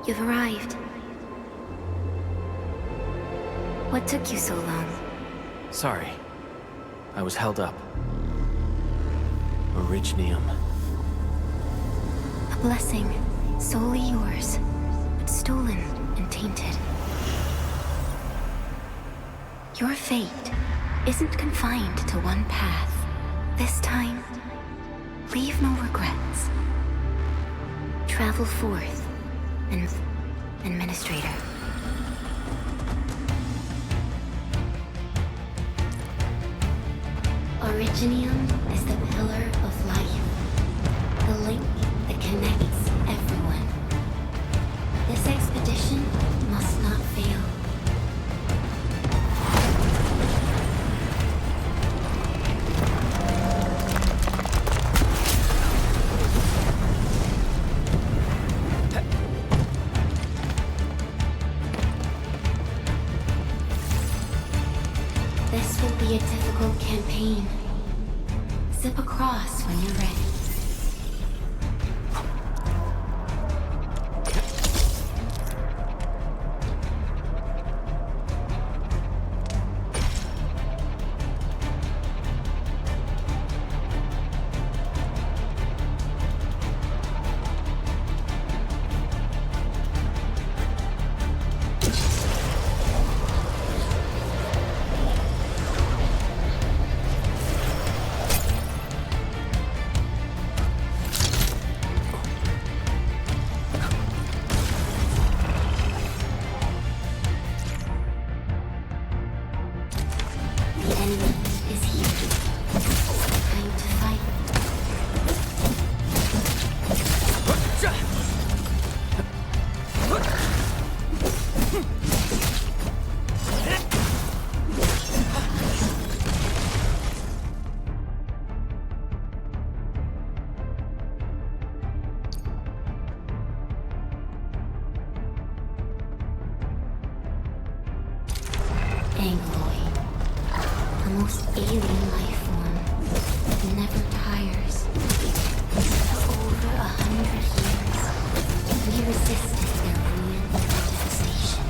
You've arrived. What took you so long? Sorry. I was held up. Originium. A blessing, solely yours, but stolen and tainted. Your fate isn't confined to one path. This time, leave no regrets. Travel forth, and Administrator. Originium is the pillar of life, the link that connects everyone. This expedition must not fail. This will be a difficult campaign. Zip across when you're ready. The most alien life form that never tires. For over 100 years, we resisted their ruin and devastation.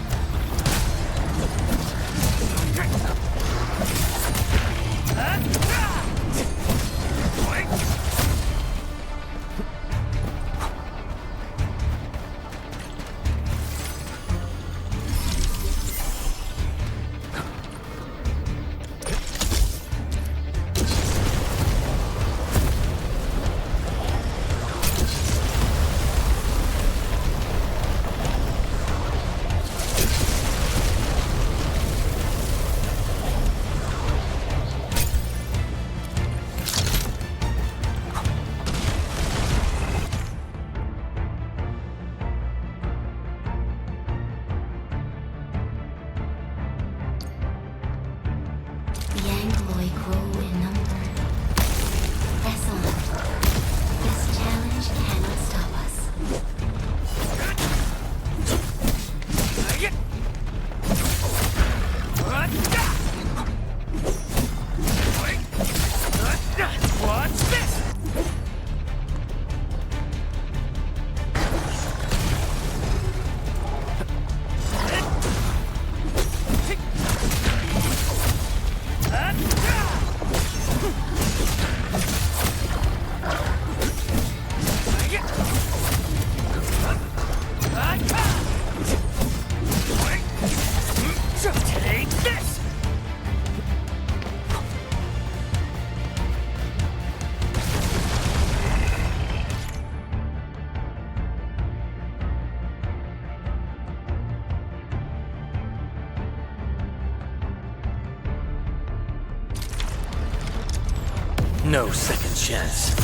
No second chance.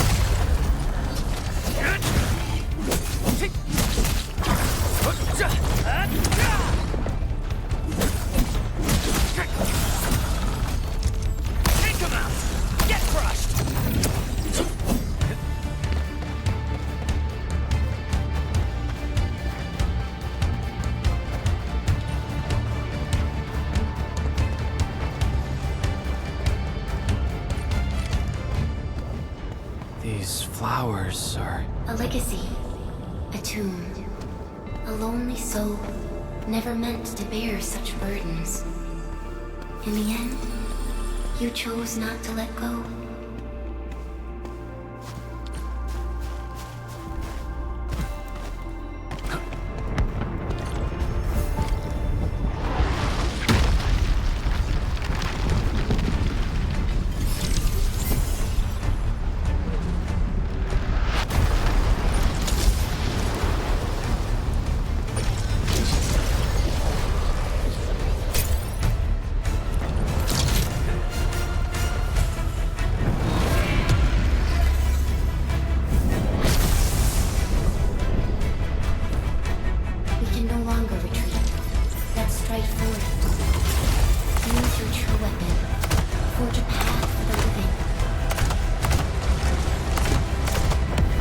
Take him out! Get crushed! These flowers are... A legacy. A tomb. A lonely soul, never meant to bear such burdens. In the end, you chose not to let go.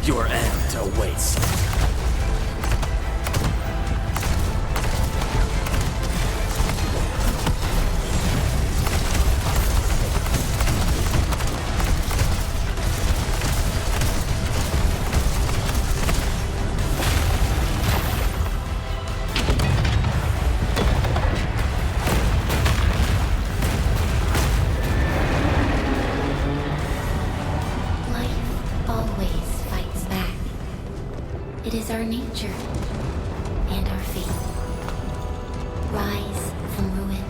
Your end awaits. It is our nature and our fate. Rise from ruin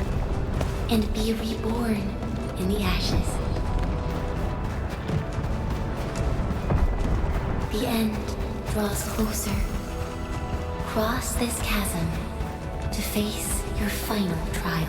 and be reborn in the ashes. The end draws closer. Cross this chasm to face your final trial.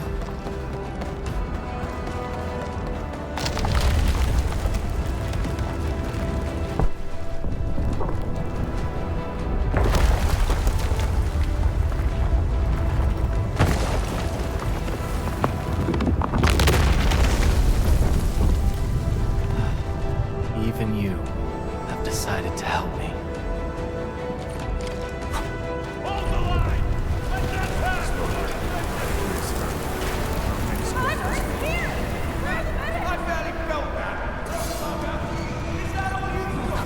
Even you have decided to help me. Hold the line! Let that pass! Here! I barely felt that! Is that all you got?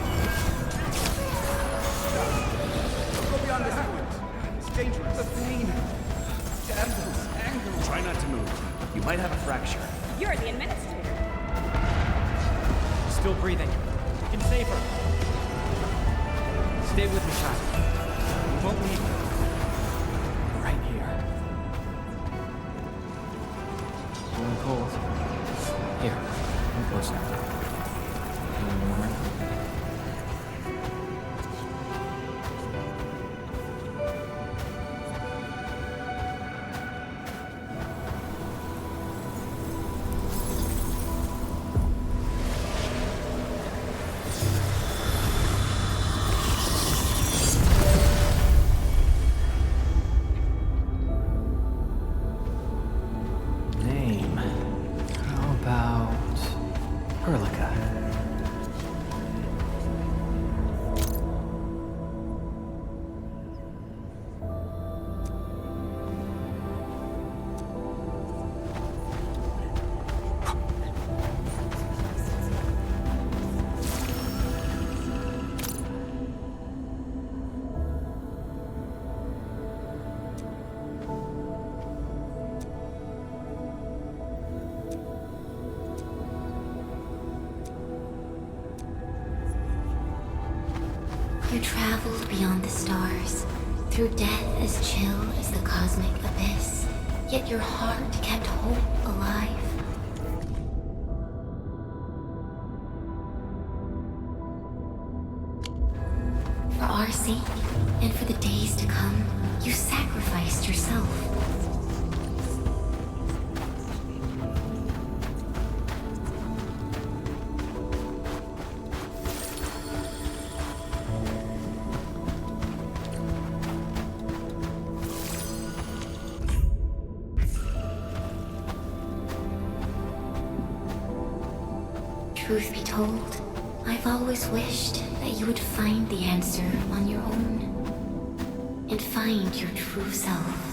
Don't go beyond this point. It's dangerous. The pain. Damsels, anger. Try not to move. You might have a fracture. You're the administrator. Still breathing. You can save her. Stay with me, child. We won't leave her. Right here. Feeling cold? Here, come closer. Feeling warmer? How about Perlica? You traveled beyond the stars, through death as chill as the cosmic abyss, yet your heart kept hope alive. For our sake, and for the days to come, you sacrificed yourself. Truth be told, I've always wished that you would find the answer on your own, and find your true self.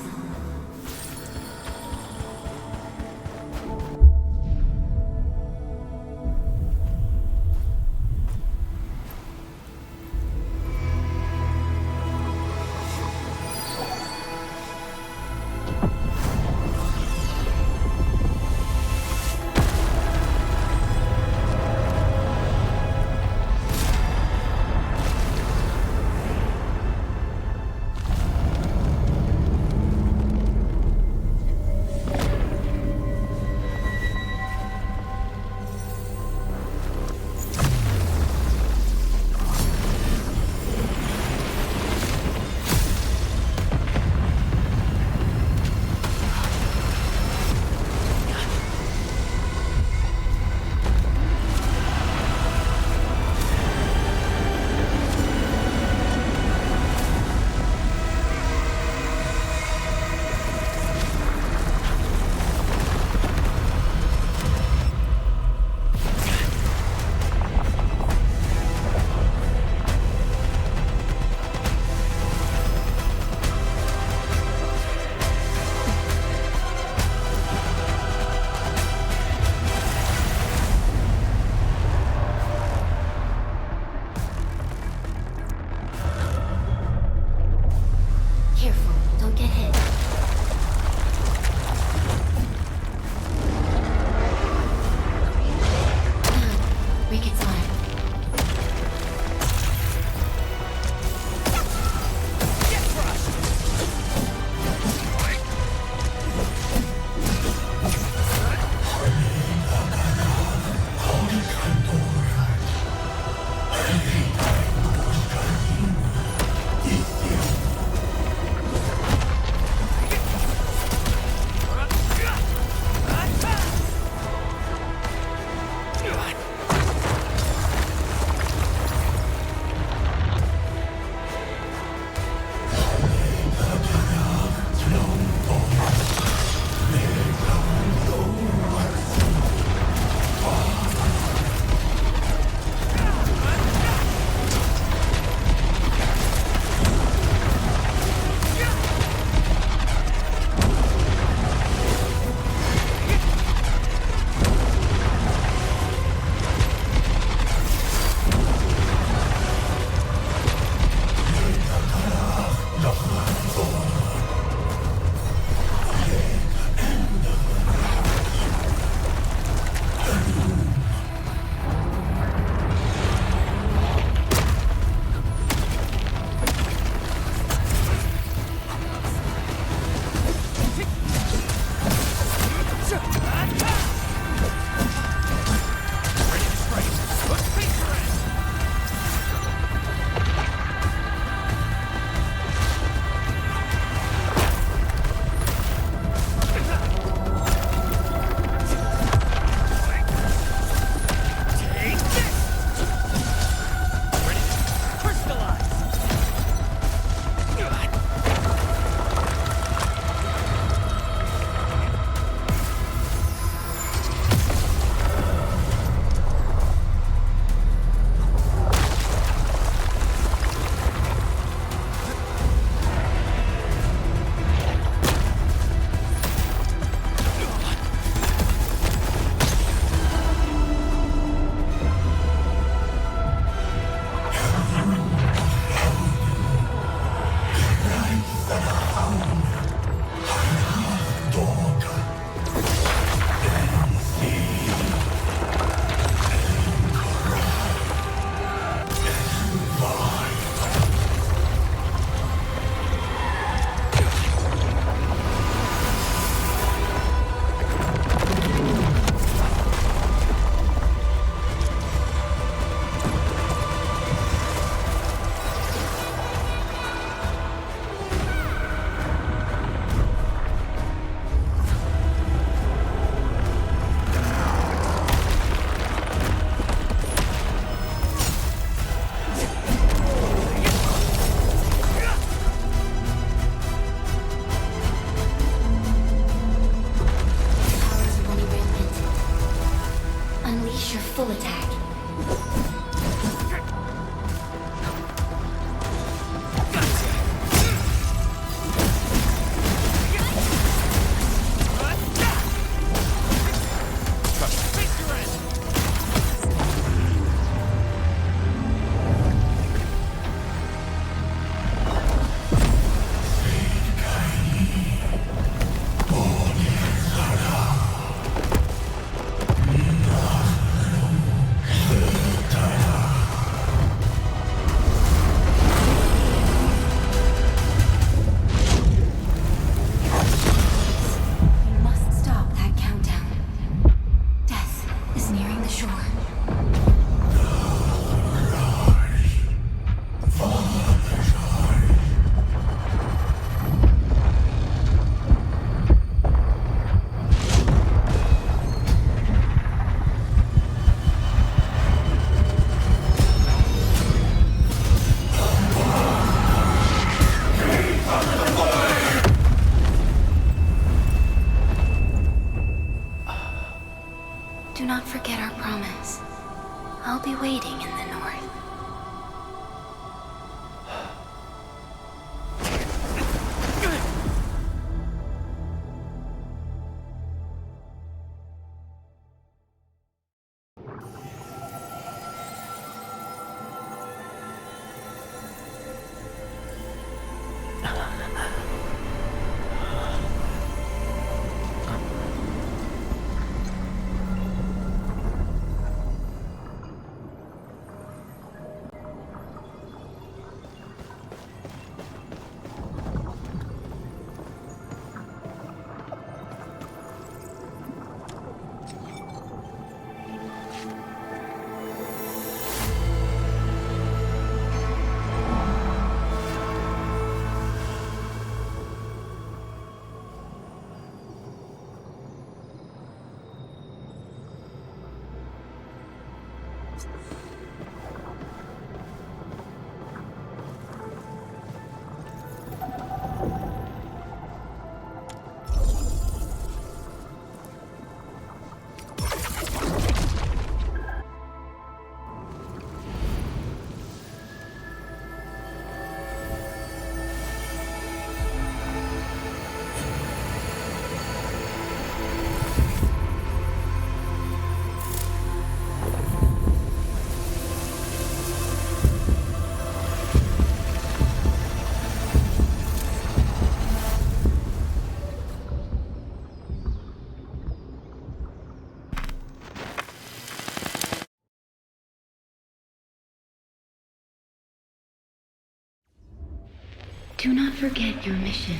Do not forget your mission.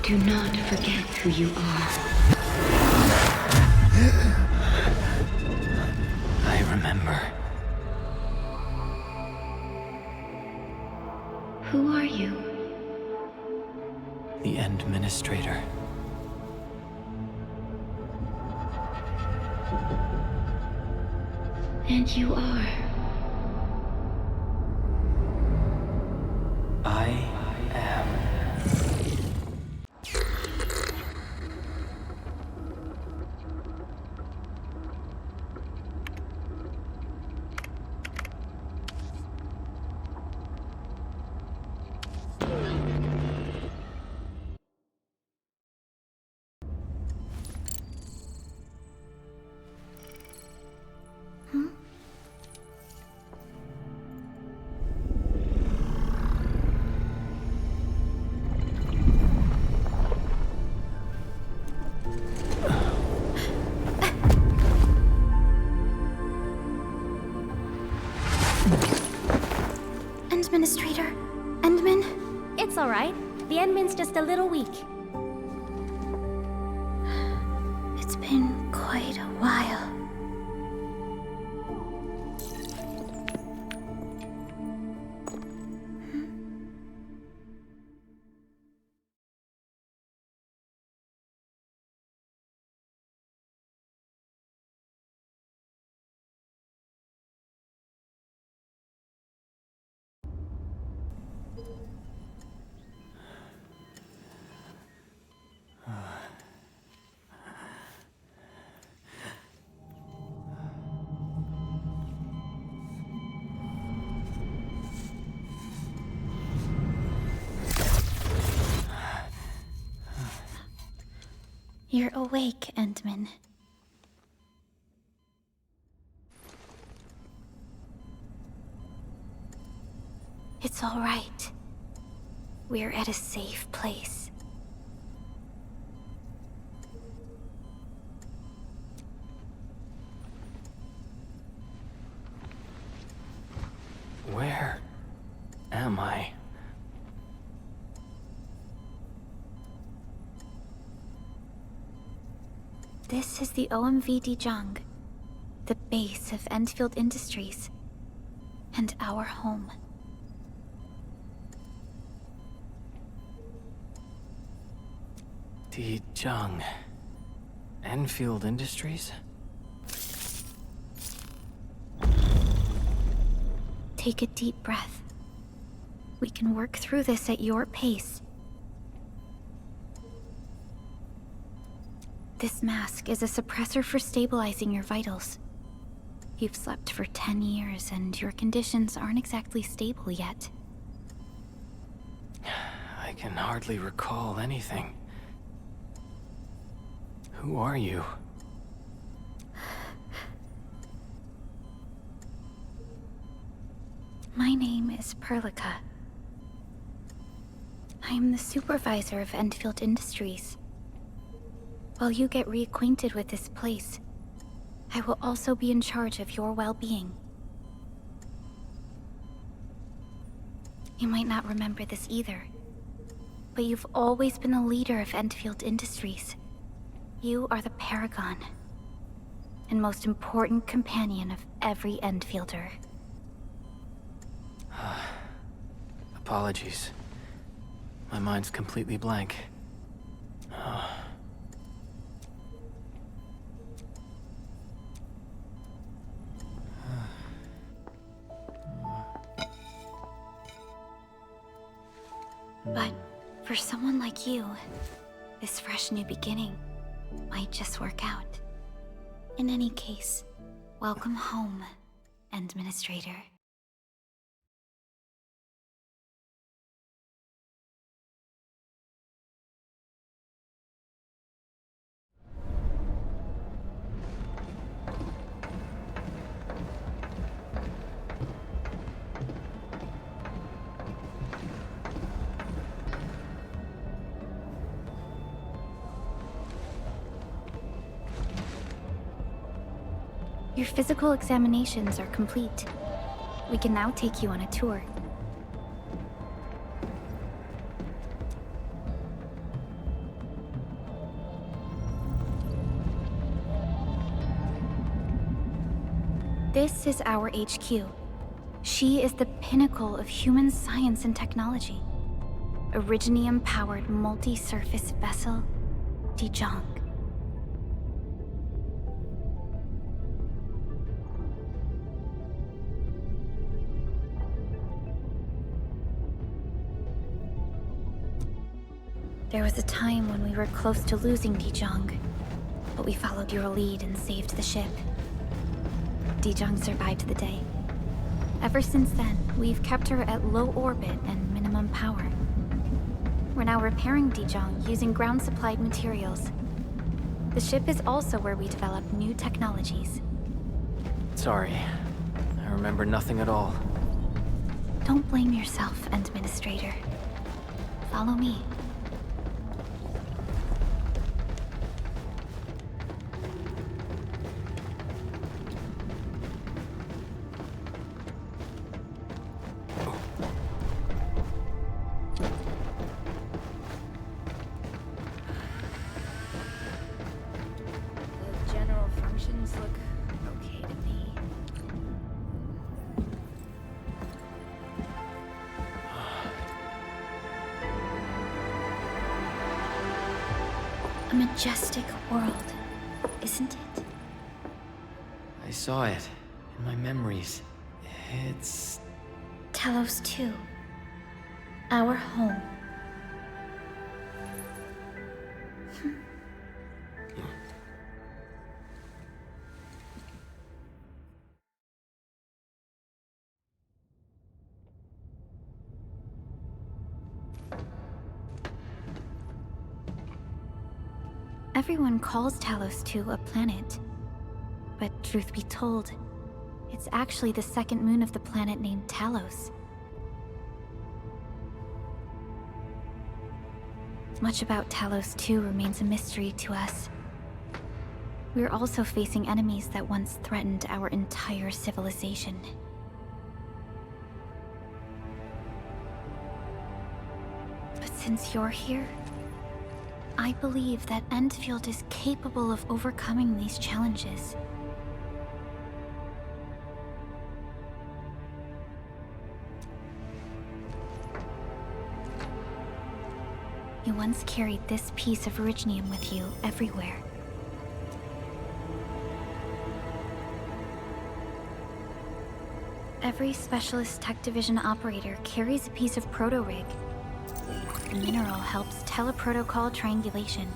Do not forget who you are. I remember. Who are you? The Administrator. And you are. I am. Administrator? Endman? It's alright. The Endman's just a little weak. It's been quite a while. You're awake, Endman. It's all right. We're at a safe place. Where am I? This is the OMV Dijong, the base of Endfield Industries, and our home. Dijong. Enfield Industries? Take a deep breath. We can work through this at your pace. This mask is a suppressor for stabilizing your vitals. You've slept for 10 years and your conditions aren't exactly stable yet. I can hardly recall anything. Who are you? My name is Perlica. I am the supervisor of Endfield Industries. While you get reacquainted with this place, I will also be in charge of your well-being. You might not remember this either, but you've always been the leader of Endfield Industries. You are the paragon, and most important companion of every Endfielder. Apologies. My mind's completely blank. But for someone like you, this fresh new beginning might just work out. In any case, welcome home, Administrator. Your physical examinations are complete. We can now take you on a tour. This is our HQ. She is the pinnacle of human science and technology. Originium-powered multi-surface vessel, Dijong. There was a time when we were close to losing Dijong, but we followed your lead and saved the ship. Dijong survived the day. Ever since then, we've kept her at low orbit and minimum power. We're now repairing Dijong using ground-supplied materials. The ship is also where we develop new technologies. Sorry. I remember nothing at all. Don't blame yourself, Administrator. Follow me. Look okay to me. A majestic world, isn't it? I saw it in my memories. It's... Talos 2. Our home. Everyone calls Talos 2 a planet. But truth be told, it's actually the second moon of the planet named Talos. Much about Talos 2 remains a mystery to us. We're also facing enemies that once threatened our entire civilization. But since you're here, I believe that Endfield is capable of overcoming these challenges. You once carried this piece of Originium with you everywhere. Every Specialist Tech Division operator carries a piece of proto-rig. The mineral helps teleprotocol triangulation.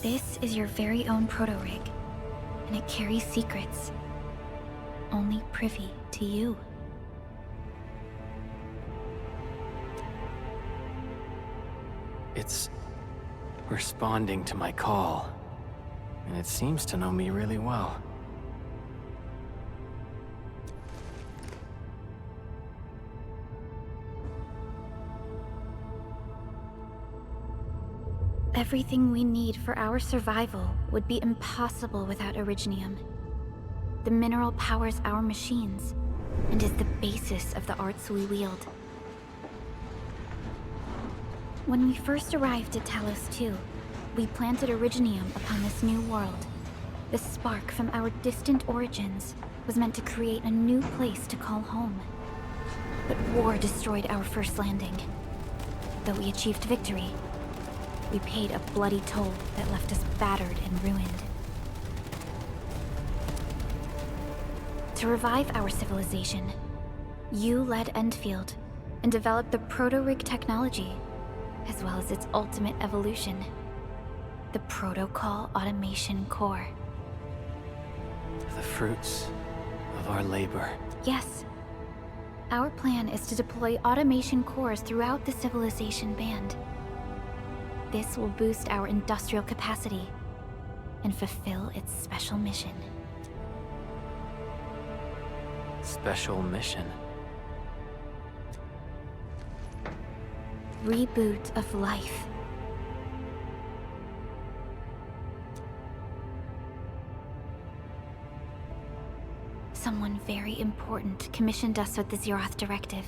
This is your very own proto-rig, and it carries secrets only privy to you. It's responding to my call, and it seems to know me really well. Everything we need for our survival would be impossible without Originium. The mineral powers our machines, and is the basis of the arts we wield. When we first arrived at Talos 2, we planted Originium upon this new world. The spark from our distant origins was meant to create a new place to call home. But war destroyed our first landing. Though we achieved victory, we paid a bloody toll that left us battered and ruined. To revive our civilization, you led Endfield and developed the proto-rig technology, as well as its ultimate evolution, the Protocol Automation Core. The fruits of our labor. Yes. Our plan is to deploy automation cores throughout the civilization band. This will boost our industrial capacity and fulfill its special mission. Special mission? Reboot of life. Someone very important commissioned us with the Zeroth Directive.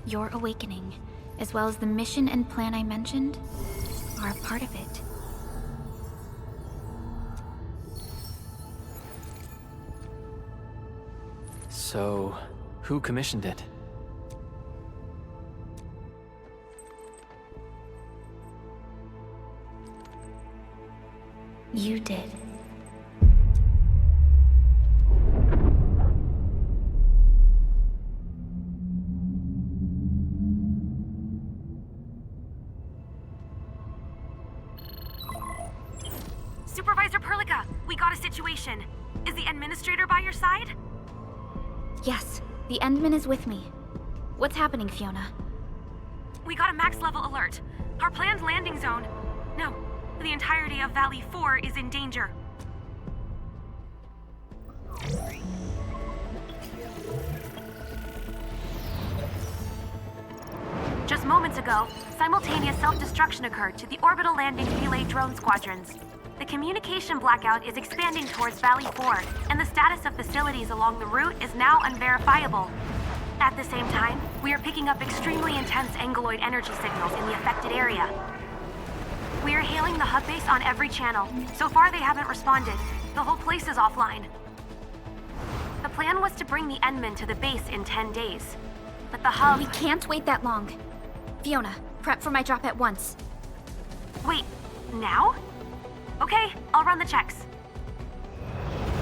Your awakening, as well as the mission and plan I mentioned, are a part of it. So, who commissioned it? You did. Supervisor Perlica, we got a situation. Is the administrator by your side? Yes, the Endman is with me. What's happening, Fiona? We got a max level alert. Our planned landing zone... No, the entirety of Valley 4 is in danger. Just moments ago, simultaneous self-destruction occurred to the orbital landing relay drone squadrons. The communication blackout is expanding towards Valley 4, and the status of facilities along the route is now unverifiable. At the same time, we are picking up extremely intense angeloid energy signals in the affected area. We are hailing the hub base on every channel. So far, they haven't responded. The whole place is offline. The plan was to bring the Endman to the base in 10 days. But the hub... We can't wait that long. Fiona, prep for my drop at once. Wait, now? Okay, I'll run the checks.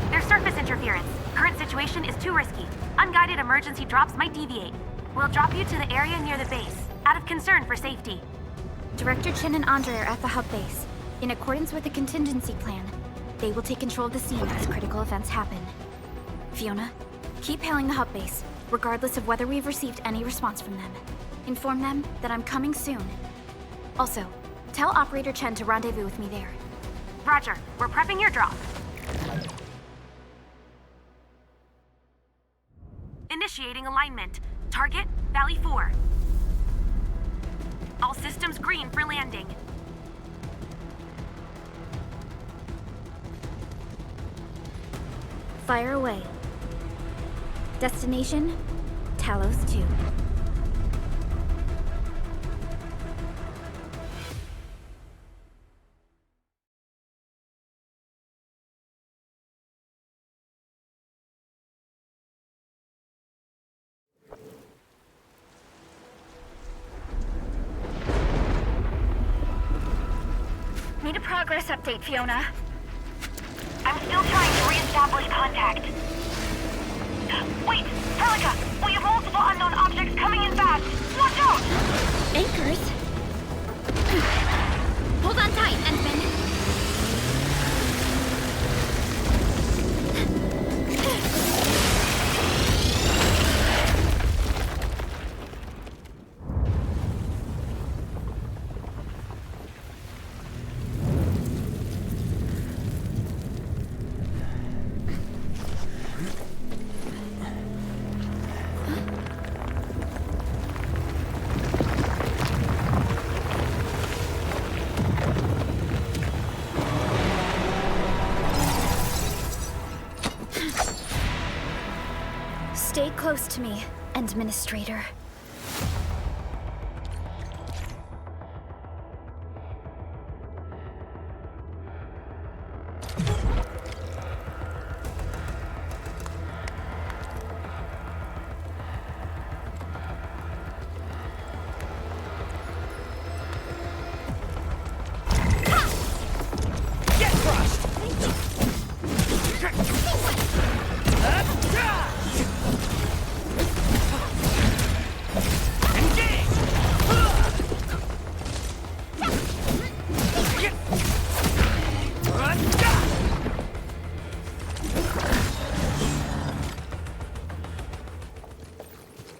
There's surface interference. Current situation is too risky. Unguided emergency drops might deviate. We'll drop you to the area near the base, out of concern for safety. Director Chen and Andre are at the hub base. In accordance with the contingency plan, they will take control of the scene as critical events happen. Fiona, keep hailing the hub base, regardless of whether we've received any response from them. Inform them that I'm coming soon. Also, tell Operator Chen to rendezvous with me there. Roger, we're prepping your drop. Initiating alignment. Target, Valley 4. All systems green for landing. Fire away. Destination, Talos 2. Need a progress update, Fiona. I'm still trying to re-establish contact. Wait! Perlica! We have multiple unknown objects coming in fast! Watch out! Anchors? Hold on tight, Endman. Stay close to me, Administrator. Get crushed!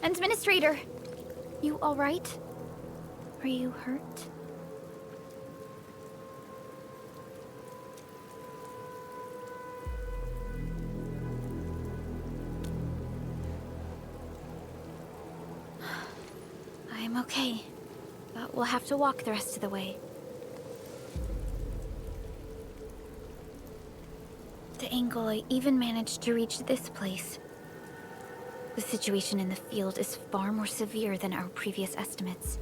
Administrator, you all right? Are you hurt? I'm okay, but we'll have to walk the rest of the way. The angle I even managed to reach this place. The situation in the field is far more severe than our previous estimates.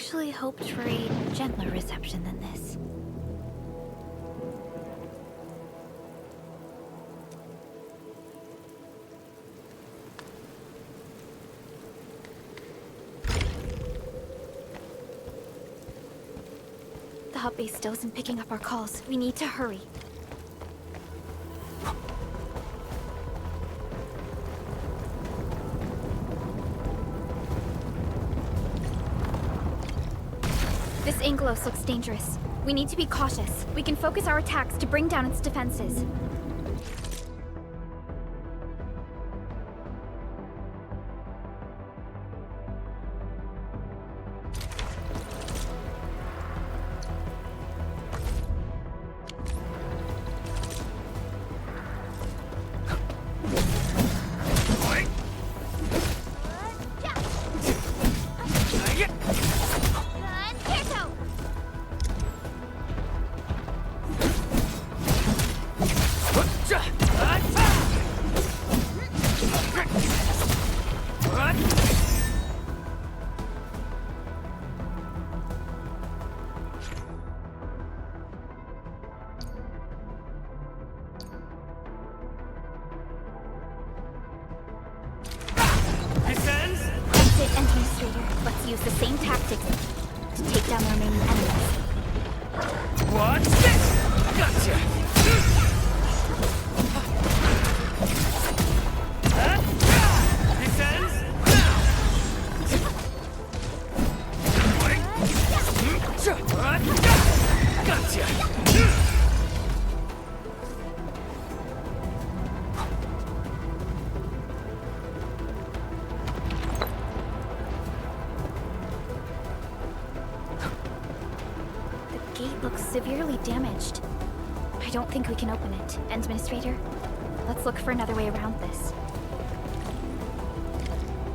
actually hoped for a gentler reception than this. The hub base still isn't picking up our calls. We need to hurry. This Angelos looks dangerous. We need to be cautious. We can focus our attacks to bring down its defenses. Administrator, let's use the same tactics to take down the remaining enemies. What's this? Gotcha! This ends now! Gotcha! Severely damaged. I don't think we can open it. Administrator, let's look for another way around this.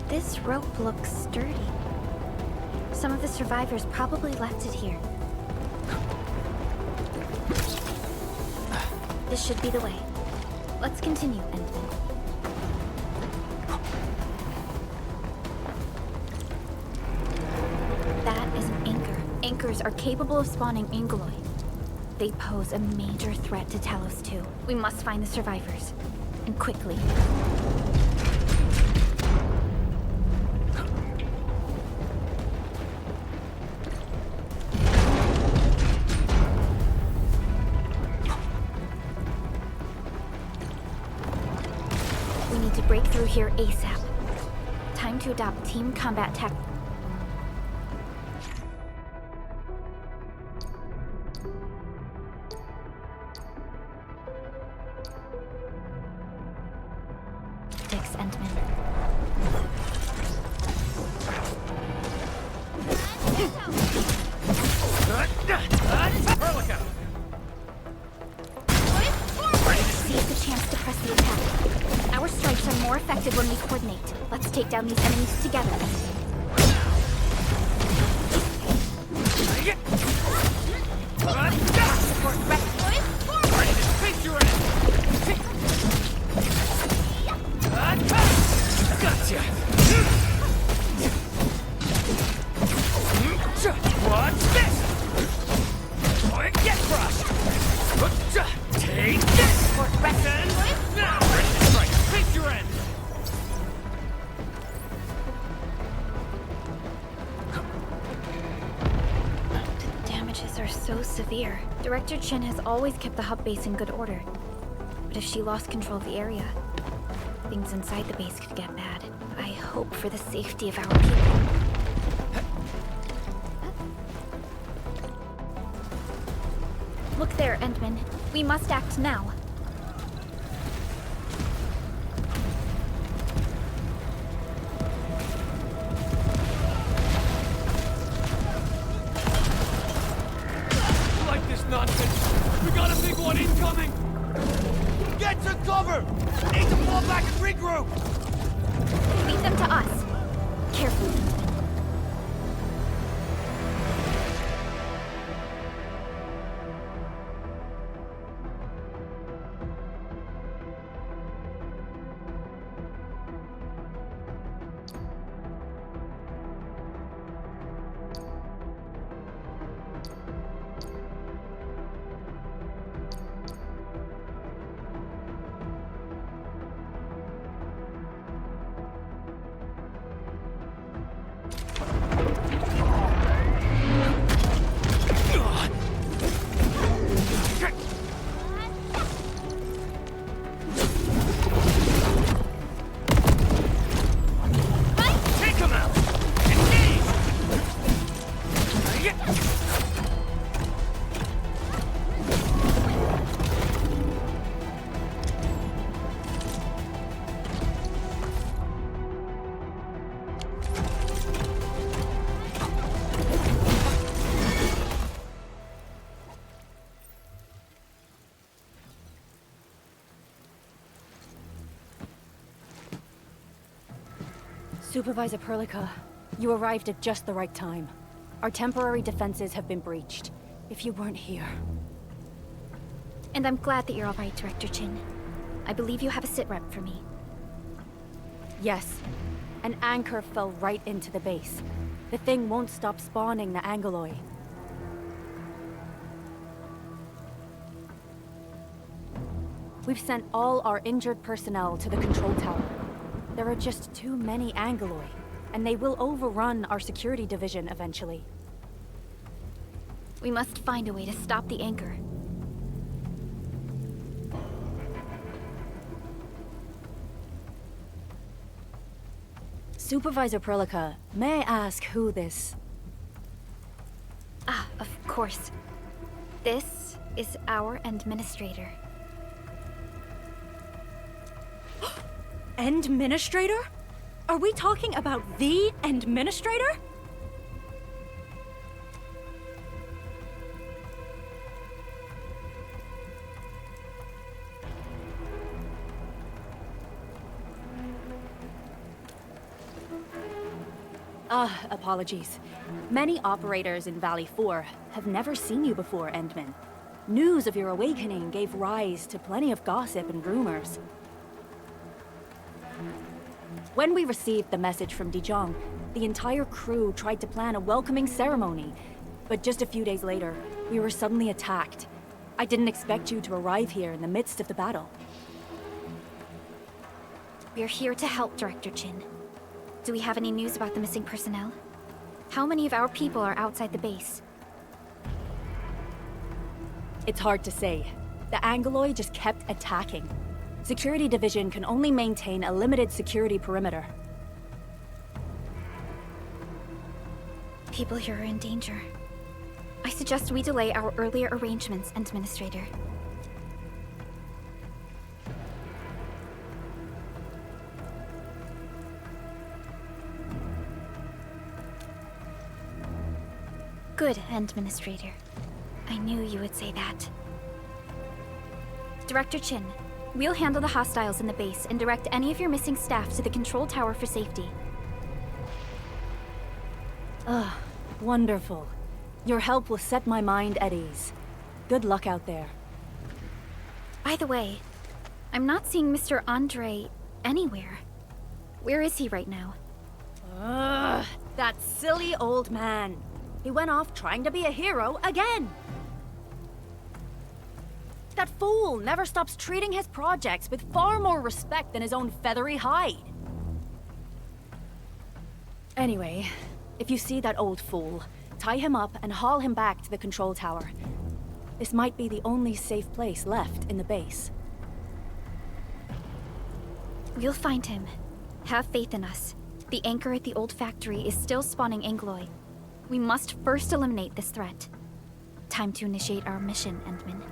This rope looks sturdy. Some of the survivors probably left it here. This should be the way. Let's continue, Endman. That is an anchor. Anchors are capable of spawning Angeloi. They pose a major threat to Talos too. We must find the survivors. And quickly. We need to break through here ASAP. Time to adopt team combat tactics. Perlica! Seize the chance to press the attack. Our strikes are more effective when we coordinate. Let's take down these enemies together. Gotcha! What's this? Get crushed! Take this! Now, ready to strike! Face your end! The damages are so severe. Director Chen has always kept the hub base in good order. But if she lost control of the area, things inside the base could get bad. I hope for the safety of our people. Look there, Endman. We must act now. Like this nonsense! We got a big one incoming! Get to cover! Need to fall back and regroup! Leave them to us. Carefully. Supervisor Perlica, you arrived at just the right time. Our temporary defenses have been breached. If you weren't here... And I'm glad that you're all right, Director Chin. I believe you have a sitrep for me. Yes. An anchor fell right into the base. The thing won't stop spawning the Angoloi. We've sent all our injured personnel to the control tower. There are just too many Angoloi, and they will overrun our security division eventually. We must find a way to stop the anchor. Supervisor Perlica, may I ask who this... Ah, of course. This is our administrator. Administrator? Are we talking about the Administrator? Apologies. Many operators in Valley 4 have never seen you before, Endman. News of your awakening gave rise to plenty of gossip and rumors. When we received the message from Dijong, the entire crew tried to plan a welcoming ceremony, but just a few days later, we were suddenly attacked. I didn't expect you to arrive here in the midst of the battle. We're here to help, Director Chin. Do we have any news about the missing personnel? How many of our people are outside the base? It's hard to say. The Angoloi just kept attacking. Security Division can only maintain a limited security perimeter. People here are in danger. I suggest we delay our earlier arrangements, Administrator. Good, Administrator. I knew you would say that. Director Chin, we'll handle the hostiles in the base and direct any of your missing staff to the control tower for safety. Wonderful. Your help will set my mind at ease. Good luck out there. By the way, I'm not seeing Mr. Andre anywhere. Where is he right now? That silly old man. He went off trying to be a hero again. That fool never stops treating his projects with far more respect than his own feathery hide. Anyway, if you see that old fool, tie him up and haul him back to the control tower. This might be the only safe place left in the base. We'll find him. Have faith in us. The anchor at the old factory is still spawning Angoloi. We must first eliminate this threat. Time to initiate our mission, Endman.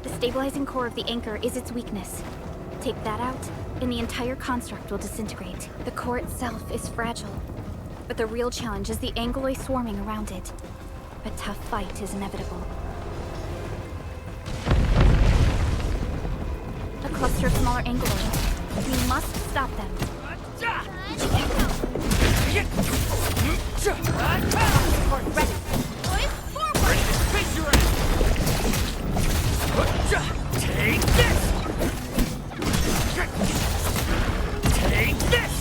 The stabilizing core of the anchor is its weakness. Take that out, and the entire construct will disintegrate. The core itself is fragile, but the real challenge is the Angoloi swarming around it. A tough fight is inevitable. A cluster of smaller Angoloi. We must stop them. Support ready. Take this! Take this!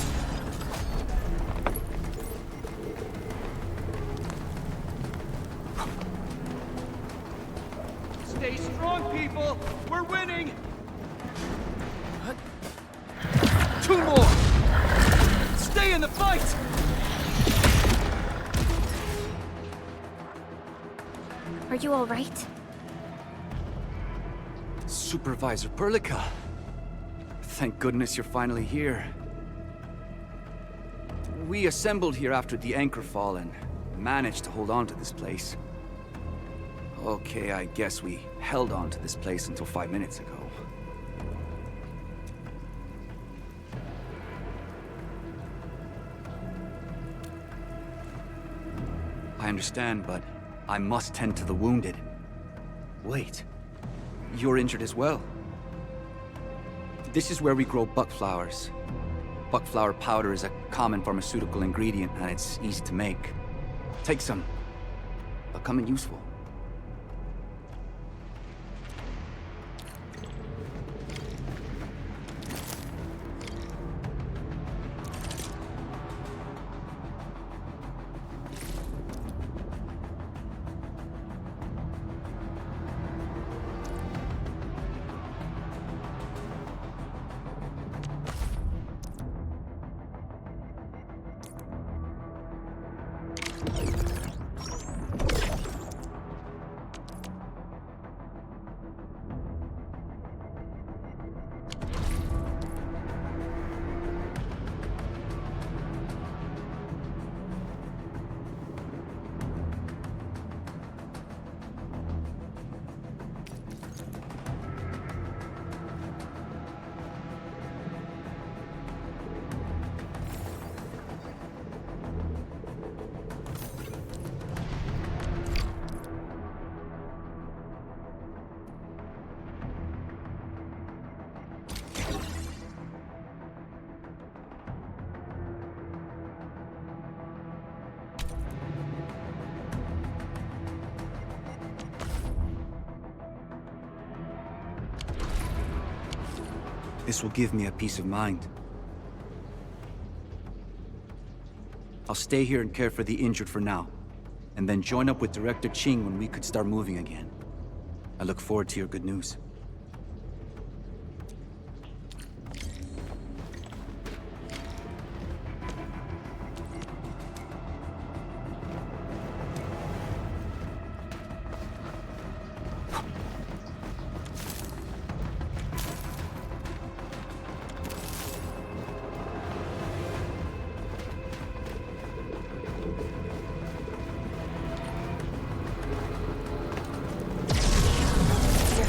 Stay strong, people! We're winning! Two more! Stay in the fight! Are you all right? Supervisor Perlica. Thank goodness you're finally here. We assembled here after the anchor fall and managed to hold on to this place. Okay, I guess we held on to this place until 5 minutes ago. I understand, but I must tend to the wounded. Wait, you're injured as well. This is where we grow buckflowers. Buckflower powder is a common pharmaceutical ingredient and it's easy to make. Take some. They'll come in useful. This will give me a peace of mind. I'll stay here and care for the injured for now, and then join up with Director Ching when we could start moving again. I look forward to your good news.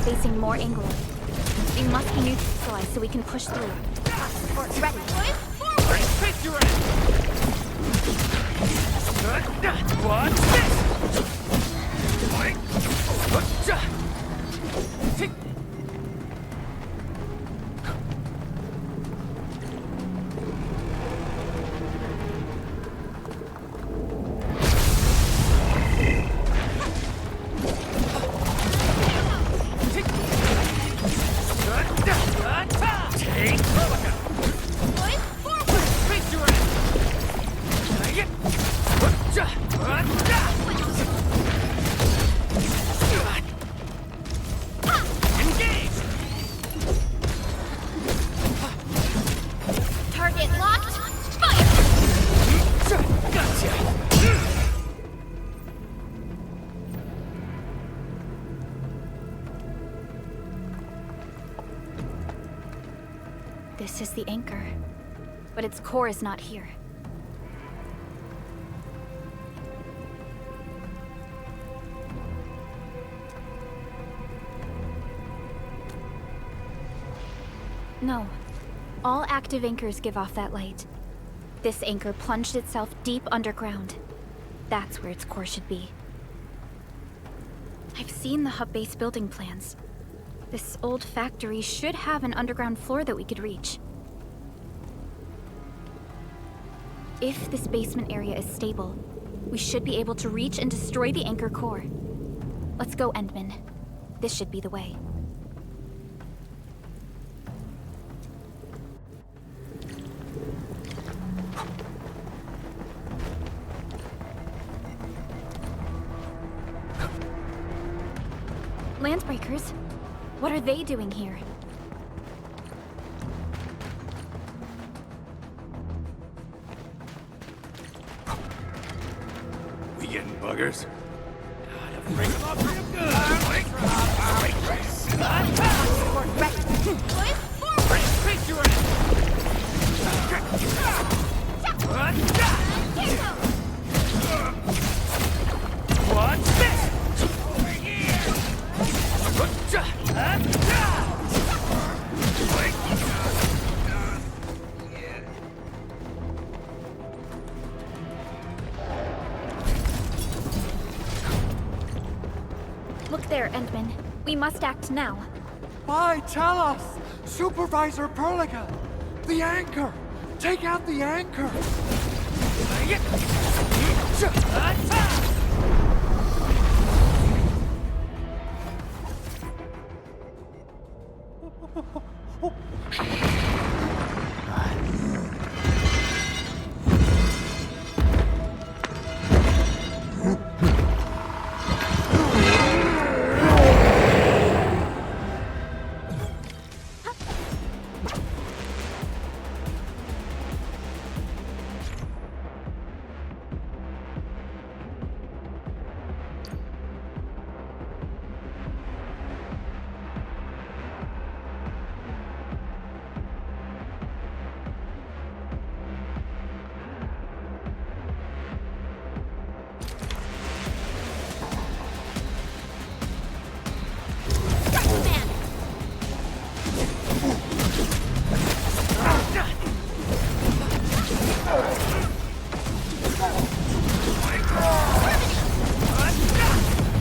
Facing more England. We must be neutralized so we can push through. Ready. Forward! Face your end! What's this? This is the anchor, but its core is not here. No. All active anchors give off that light. This anchor plunged itself deep underground. That's where its core should be. I've seen the hub base building plans. This old factory should have an underground floor that we could reach. If this basement area is stable, we should be able to reach and destroy the anchor core. Let's go, Endman. This should be the way. Landbreakers? What are they doing here? getting buggers. What's this? Over here! Look there, Endman. We must act now. Why, tell us! Supervisor Perlica! The anchor! Take out the anchor!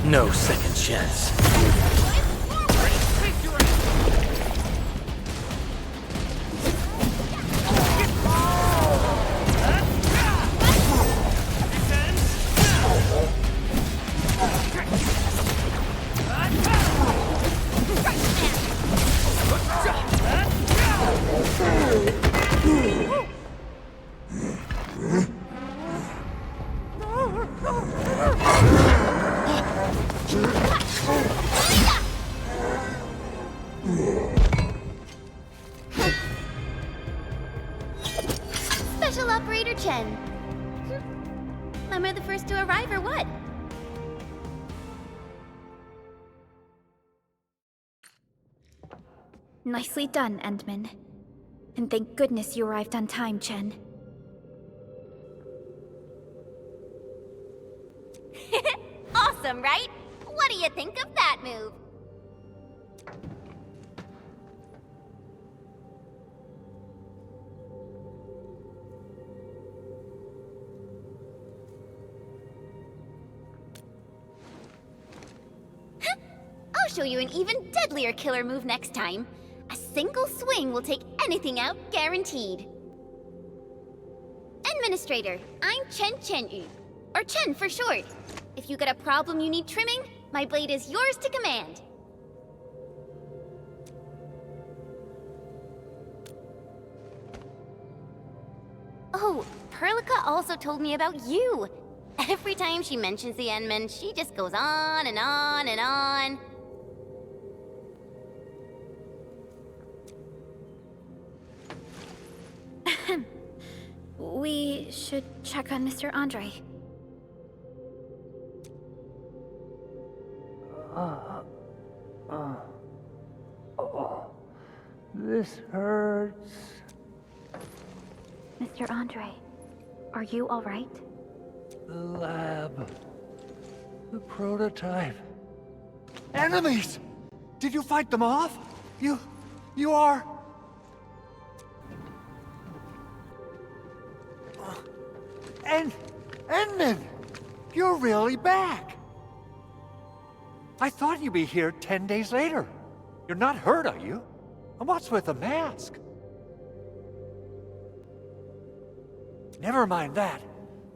No second chance. Special Operator Chen. Am I the first to arrive or what? Nicely done, Endman. And thank goodness you arrived on time, Chen. Awesome, right? What do you think of that move? I'll show you an even deadlier killer move next time. A single swing will take anything out, guaranteed. Administrator, I'm Chen Yu, or Chen for short. If you got a problem you need trimming, my blade is yours to command. Oh, Perlica also told me about you. Every time she mentions the Endman, she just goes on and on and on. We should check on Mr. Andre. This hurts. Mr. Andre, are you all right? The lab. The prototype. Enemies! Did you fight them off? You are... Endman! You're really back! I thought you'd be here 10 days later. You're not hurt, are you? And what's with the mask? Never mind that.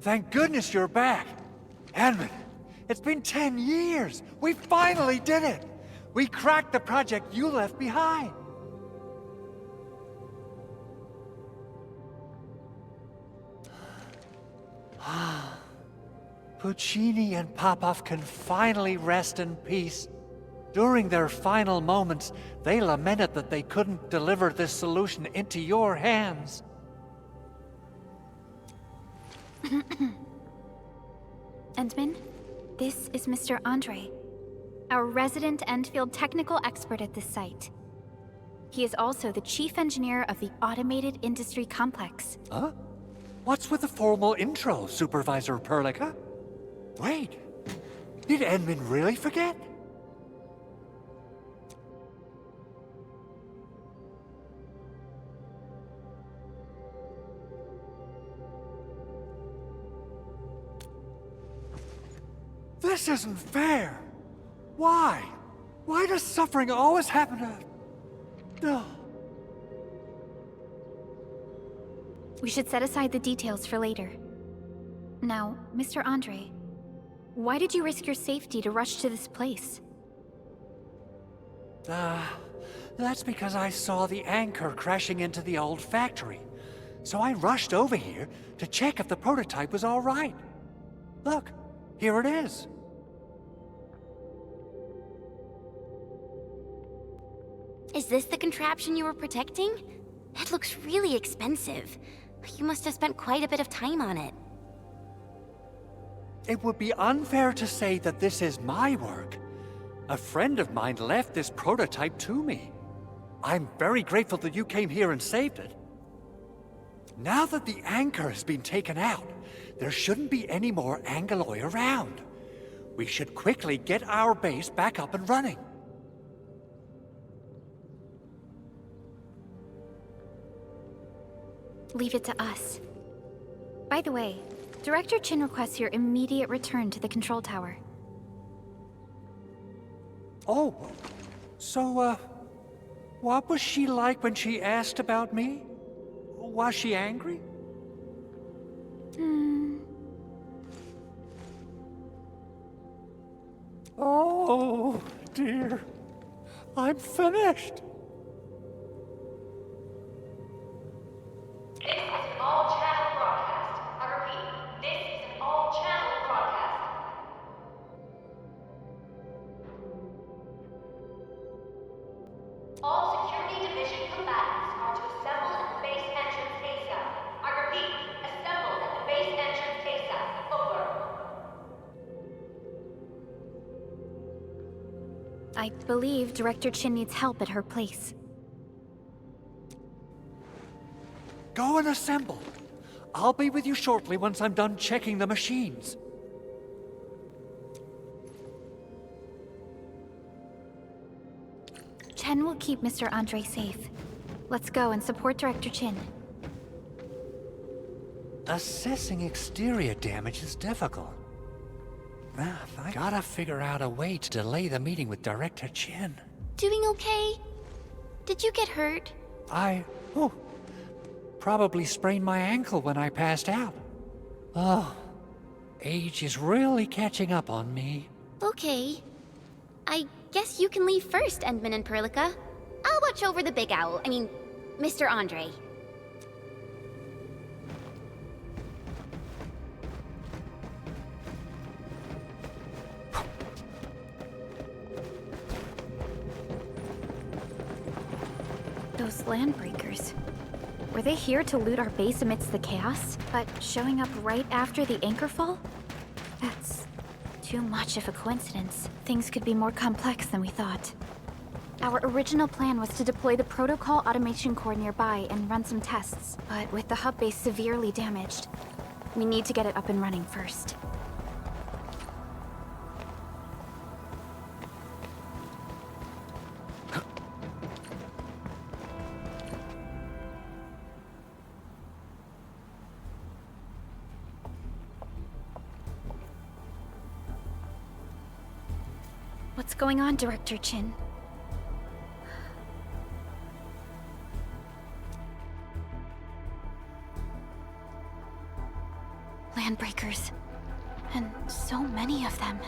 Thank goodness you're back. Endman, it's been 10 years. We finally did it. We cracked the project you left behind. Puccini and Popov can finally rest in peace. During their final moments, they lamented that they couldn't deliver this solution into your hands. Endman, this is Mr. Andre, our resident Endfield technical expert at this site. He is also the chief engineer of the Automated Industry Complex. Huh? What's with the formal intro, Supervisor Perlica? Wait, did Endman really forget? This isn't fair. Why? Why does suffering always happen to... No. We should set aside the details for later. Now, Mr. Andre, why did you risk your safety to rush to this place? That's because I saw the anchor crashing into the old factory. So I rushed over here to check if the prototype was all right. Look, here it is. Is this the contraption you were protecting? It looks really expensive. You must have spent quite a bit of time on it. It would be unfair to say that this is my work. A friend of mine left this prototype to me. I'm very grateful that you came here and saved it. Now that the anchor has been taken out, there shouldn't be any more Angeloi around. We should quickly get our base back up and running. Leave it to us. By the way, Director Chin requests your immediate return to the control tower. Oh, so, what was she like when she asked about me? Was she angry? Oh, dear. I'm finished. This is an all-channel broadcast. I repeat, this is an all-channel broadcast. All Security Division combatants are to assemble at the base entrance ASAP. I repeat, assemble at the base entrance ASAP. Over. I believe Director Chin needs help at her place. Go and assemble. I'll be with you shortly once I'm done checking the machines. Chen will keep Mr. Andre safe. Let's go and support Director Chin. Assessing exterior damage is difficult. I gotta figure out a way to delay the meeting with Director Chin. Doing okay? Did you get hurt? Probably sprained my ankle when I passed out. Oh, age is really catching up on me. Okay. I guess you can leave first, Endman and Perlica. I'll watch over the big owl. Mr. Andre. Those landbreakers. Were they here to loot our base amidst the chaos, but showing up right after the anchor fall? That's too much of a coincidence. Things could be more complex than we thought. Our original plan was to deploy the protocol automation core nearby and run some tests, but with the hub base severely damaged, we need to get it up and running first. What's going on, Director Chin? Landbreakers. And so many of them.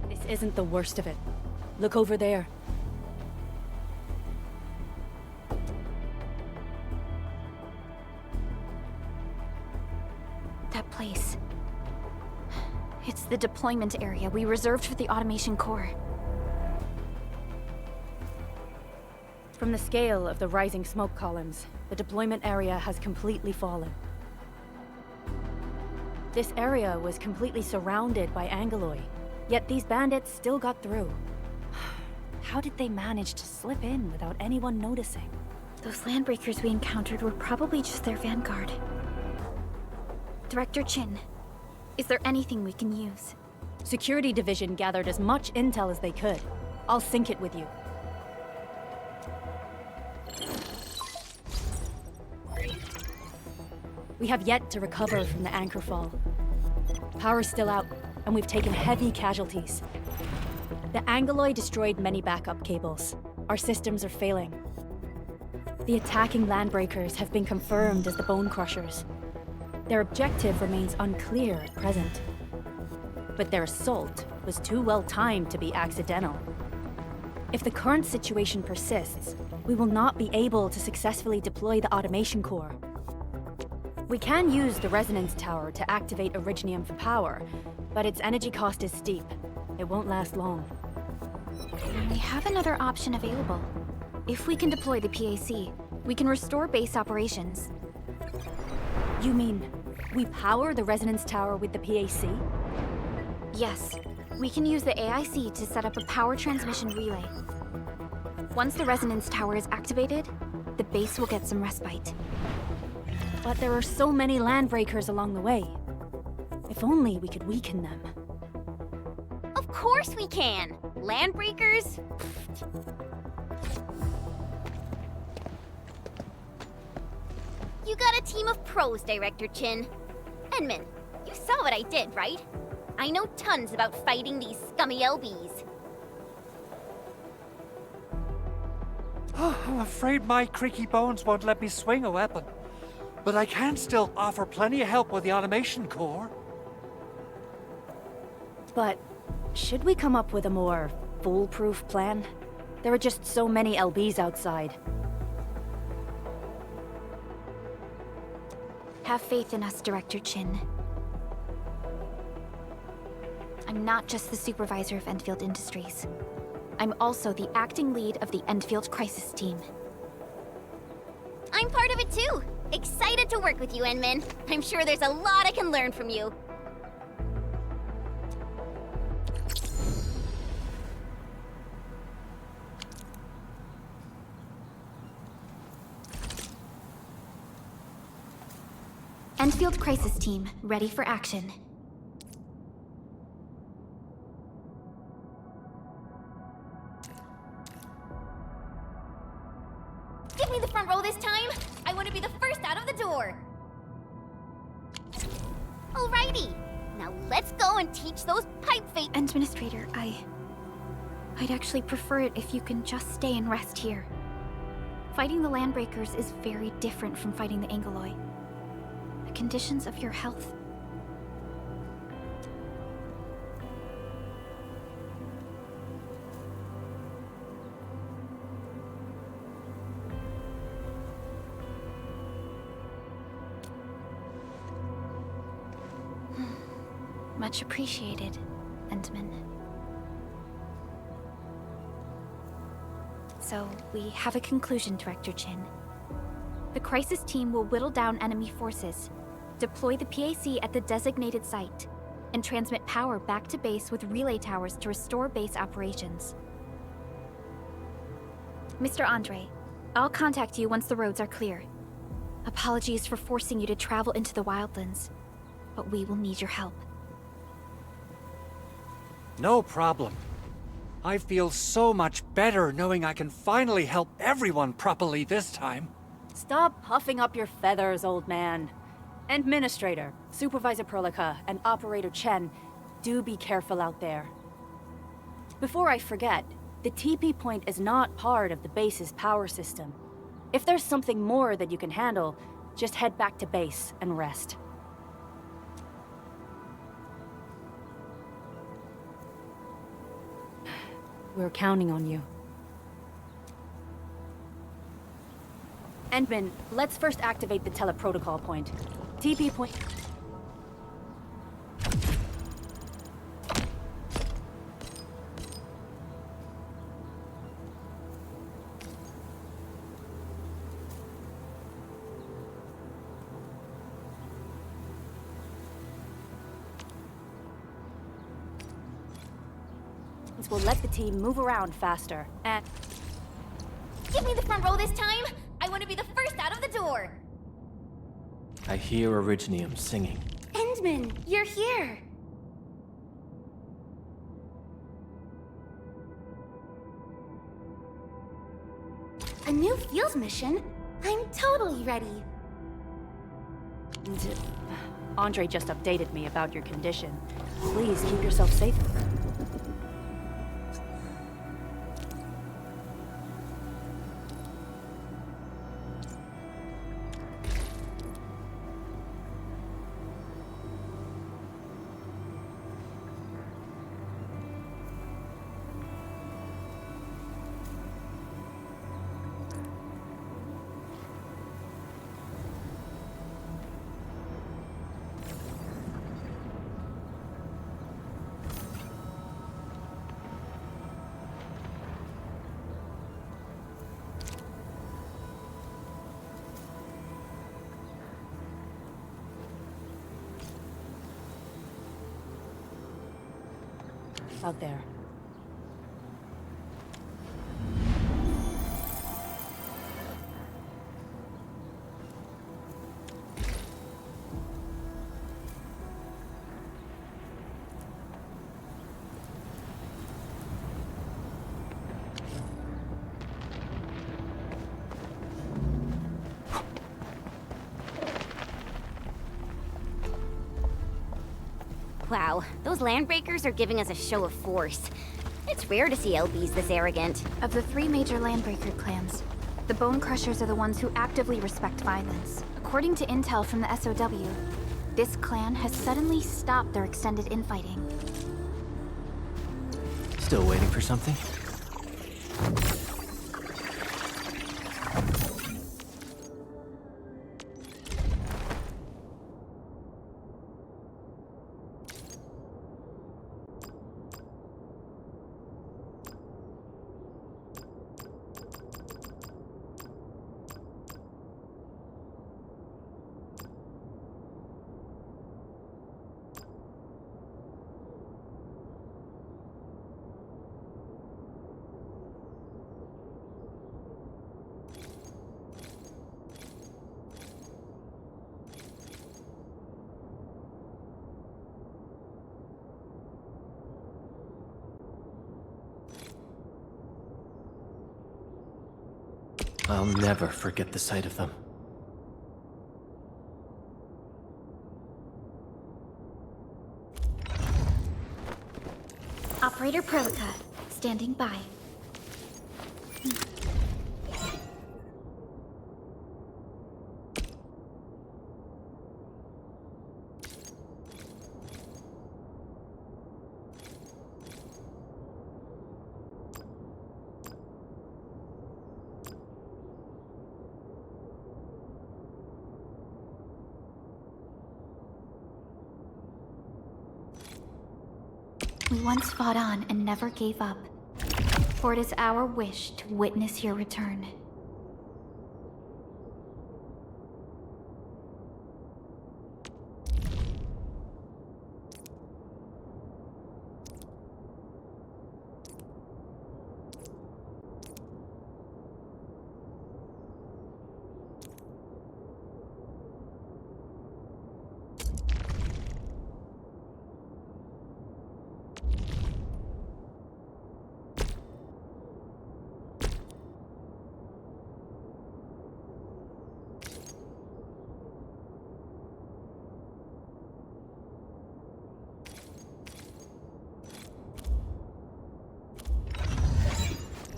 This isn't the worst of it. Look over there. That place. It's the deployment area we reserved for the automation core. From the scale of the rising smoke columns, the deployment area has completely fallen. This area was completely surrounded by Angeloi, yet these bandits still got through. How did they manage to slip in without anyone noticing? Those landbreakers we encountered were probably just their vanguard. Director Chin, is there anything we can use? Security Division gathered as much intel as they could. I'll sync it with you. We have yet to recover from the anchor fall. Power's still out, and we've taken heavy casualties. The Angeloi destroyed many backup cables. Our systems are failing. The attacking landbreakers have been confirmed as the Bone Crushers. Their objective remains unclear at present. But their assault was too well timed to be accidental. If the current situation persists, we will not be able to successfully deploy the automation core. We can use the resonance tower to activate Originium for power, but its energy cost is steep. It won't last long. We have another option available. If we can deploy the PAC, we can restore base operations. You mean, we power the resonance tower with the PAC? Yes, we can use the AIC to set up a power transmission relay. Once the resonance tower is activated, the base will get some respite. But there are so many landbreakers along the way. If only we could weaken them. Of course we can! Landbreakers? You got a team of pros, Director Chin. Enman, you saw what I did, right? I know tons about fighting these scummy LBs. I'm afraid my creaky bones won't let me swing a weapon. But I can still offer plenty of help with the automation core. But should we come up with a more foolproof plan? There are just so many LBs outside. Have faith in us, Director Chin. I'm not just the supervisor of Endfield Industries. I'm also the acting lead of the Endfield Crisis Team. I'm part of it too! Excited to work with you, Enman. I'm sure there's a lot I can learn from you. Endfield Crisis Team, ready for action. Give me the front row this time! I want to be the first out of the door! Alrighty! Now let's go and teach those pipe fake— Administrator, I'd actually prefer it if you can just stay and rest here. Fighting the Landbreakers is very different from fighting the Angeloi. The conditions of your health... Much appreciated, Endman. So, we have a conclusion, Director Chin. The Crisis Team will whittle down enemy forces, deploy the PAC at the designated site, and transmit power back to base with relay towers to restore base operations. Mr. Andre, I'll contact you once the roads are clear. Apologies for forcing you to travel into the wildlands, but we will need your help. No problem. I feel so much better knowing I can finally help everyone properly this time. Stop puffing up your feathers, old man. Administrator, Supervisor Perlica, and Operator Chen, do be careful out there. Before I forget, the TP point is not part of the base's power system. If there's something more that you can handle, just head back to base and rest. We're counting on you. Endman, let's first activate the teleprotocol point. TP point... This will let the team move around faster, and... Give me the front row this time! I want to be the first out of the door! I hear Originium singing. Endman, you're here! A new field mission? I'm totally ready. Andre just updated me about your condition. Please keep yourself safe. Out there. Wow, those landbreakers are giving us a show of force. It's rare to see LBs this arrogant. Of the 3 major Landbreaker clans, the Bone Crushers are the ones who actively respect violence. According to intel from the SOW, this clan has suddenly stopped their extended infighting. Still waiting for something? I'll never forget the sight of them. Operator Perlica, standing by. We once fought on and never gave up. For it is our wish to witness your return.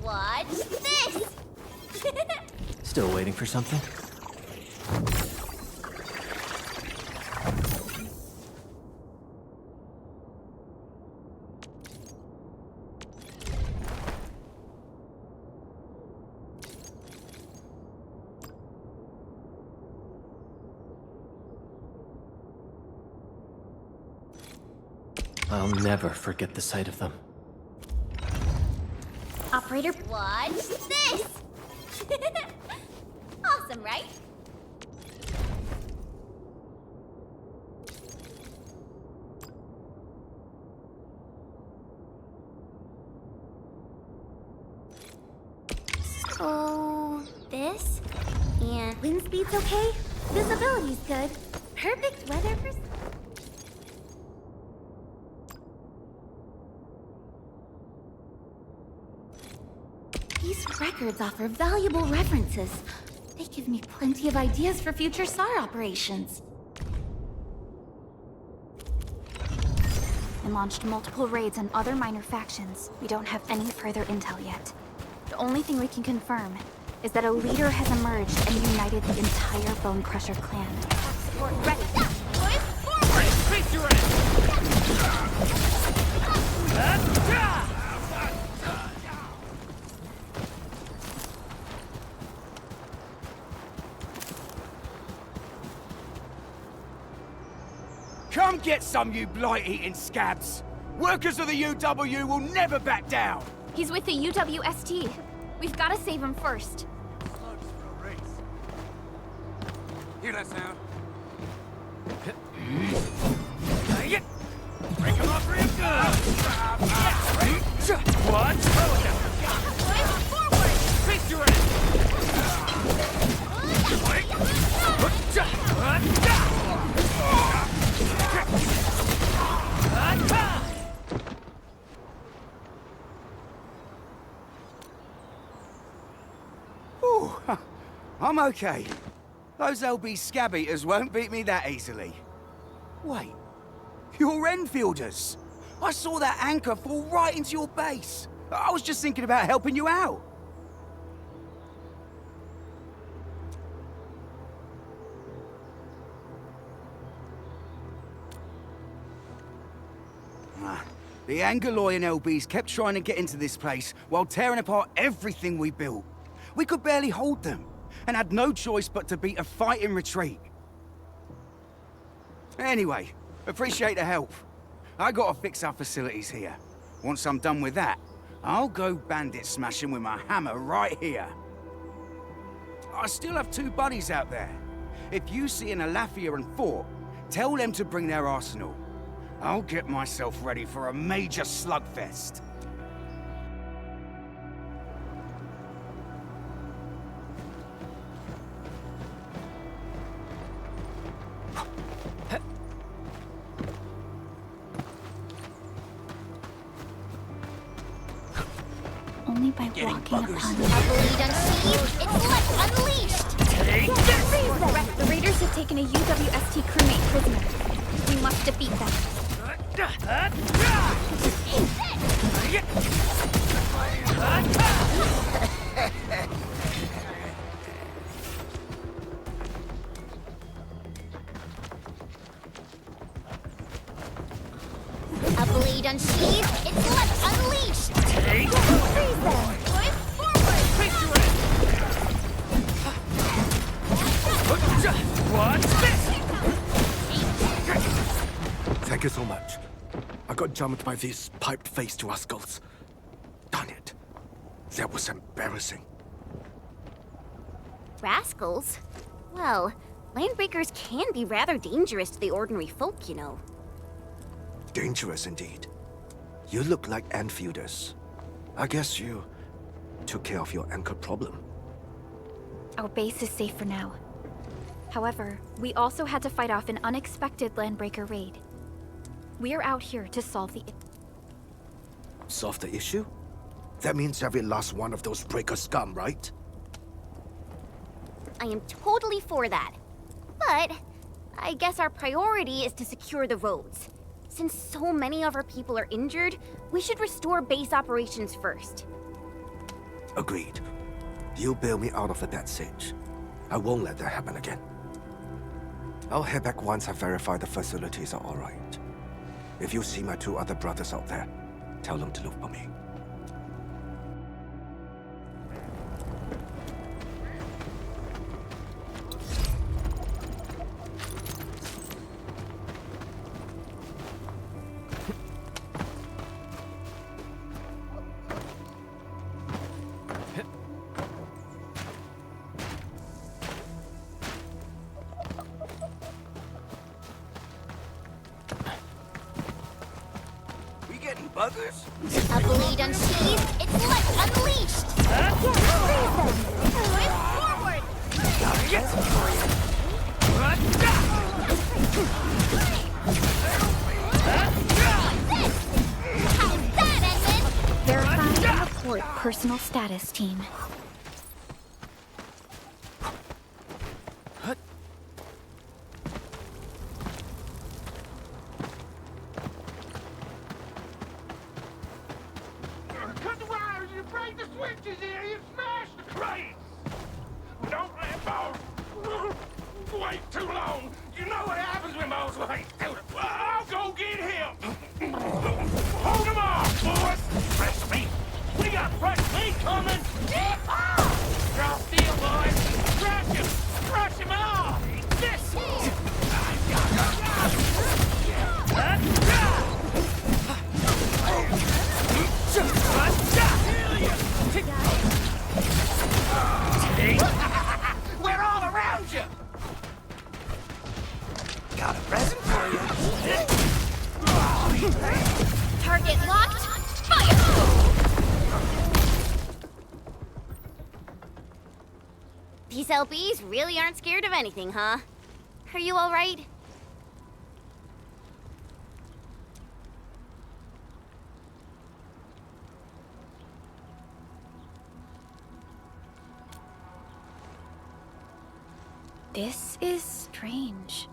Watch this! Still waiting for something? I'll never forget the sight of them. Operator, watch this! Awesome, right? And Wind speed's okay? Visibility's good. Perfect weather for... These records offer valuable references. They give me plenty of ideas for future SAR operations. And launched multiple raids on other minor factions. We don't have any further intel yet. The only thing we can confirm is that a leader has emerged and united the entire Bone Crusher clan. ready. Face your end! Come get some, you blight-eating scabs! Workers of the UW will never back down! He's with the UWST. We've got to save him first. Hear that sound? Break them up real good! What? Forward! Face your Ooh, I'm okay. Those LB scab eaters won't beat me that easily. Wait, you're Enfielders! I saw that anchor fall right into your base. I was just thinking about helping you out. The Angaloy and LBs kept trying to get into this place while tearing apart everything we built. We could barely hold them, and had no choice but to beat a fighting retreat. Anyway, appreciate the help. I gotta fix our facilities here. Once I'm done with that, I'll go bandit smashing with my hammer right here. I still have 2 buddies out there. If you see an Alafia and Fort, tell them to bring their arsenal. I'll get myself ready for a major slugfest. Only by walking upon A bleed unsheathed, it's left unleashed! The raiders have taken a UWST crewmate prisoner. We must defeat them. A blade unsheathed, it's left unleashed! Freeze them! Forward! Face your end! What's this? Thank you so much. I got jumped by these pipe-faced rascals. Darn it. That was embarrassing. Rascals? Well, landbreakers can be rather dangerous to the ordinary folk, you know. Dangerous indeed. You look like Enfielders. I guess you took care of your anchor problem. Our base is safe for now. However, we also had to fight off an unexpected landbreaker raid. We're out here to solve the... Solve the issue? That means every last one of those breaker scum, right? I am totally for that. But I guess our priority is to secure the roads. Since so many of our people are injured, we should restore base operations first. Agreed. You bail me out of the death siege. I won't let that happen again. I'll head back once I verify the facilities are all right. If you see my 2 other brothers out there, tell them to look for me. Buggers? A blade unsheathed, it's left unleashed! Freeze them! Forward! get some for you. Verify and report personal status, team. Cut the wires, you break the switches here, you smash the crates! Don't let Bose wait too long. You know what happens when Bose waits too long. I'll go get him! Hold him off, boys! Fresh meat! We got fresh meat coming! Draw steel, boys! Crush him! Crush him off! This! We're all around you! Got a present for you. Target locked. Fire! These LBs really aren't scared of anything, huh? Are you all right? This is strange.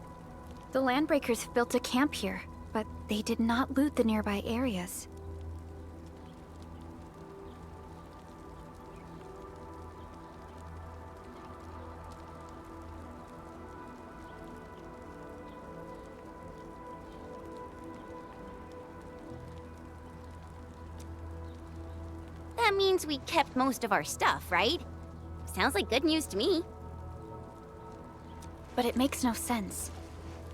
The Landbreakers built a camp here, but they did not loot the nearby areas. That means we kept most of our stuff, right? Sounds like good news to me. But it makes no sense.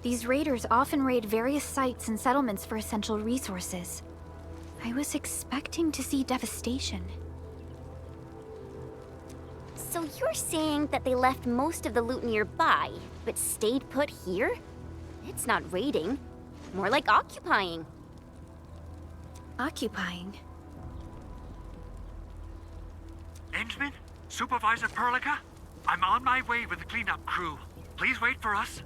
These raiders often raid various sites and settlements for essential resources. I was expecting to see devastation. So you're saying that they left most of the loot nearby, but stayed put here? It's not raiding. More like occupying. Occupying? Endman? Supervisor Perlica? I'm on my way with the cleanup crew. Please wait for us.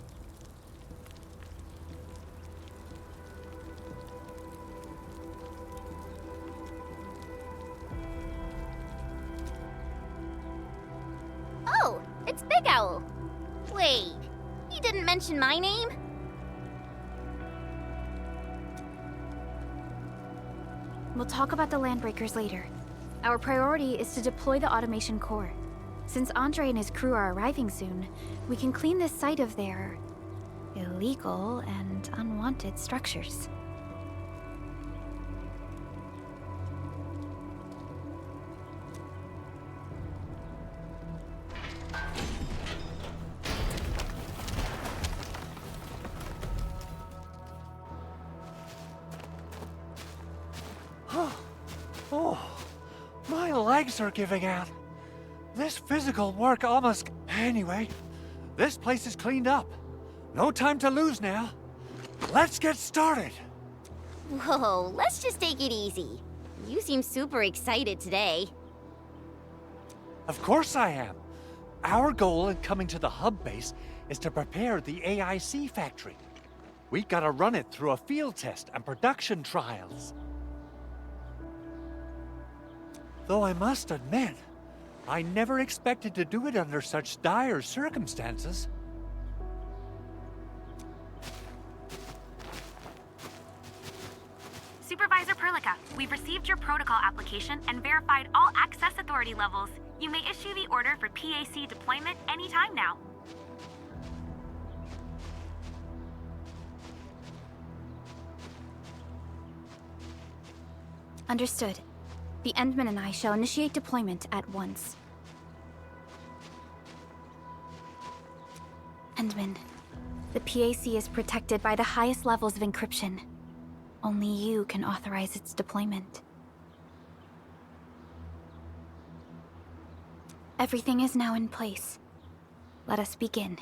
Oh, it's Big Owl. Wait, he didn't mention my name? We'll talk about the Landbreakers later. Our priority is to deploy the automation core. Since Andre and his crew are arriving soon, we can clean this site of their illegal and unwanted structures. Oh, my legs are giving out. This physical work almost... Anyway, this place is cleaned up. No time to lose now. Let's get started. Whoa, let's just take it easy. You seem super excited today. Of course I am. Our goal in coming to the hub base is to prepare the AIC factory. We gotta run it through a field test and production trials. Though I must admit, I never expected to do it under such dire circumstances. Supervisor Perlica, we've received your protocol application and verified all access authority levels. You may issue the order for PAC deployment anytime now. Understood. The Endman and I shall initiate deployment at once. Endman, the PAC is protected by the highest levels of encryption. Only you can authorize its deployment. Everything is now in place. Let us begin.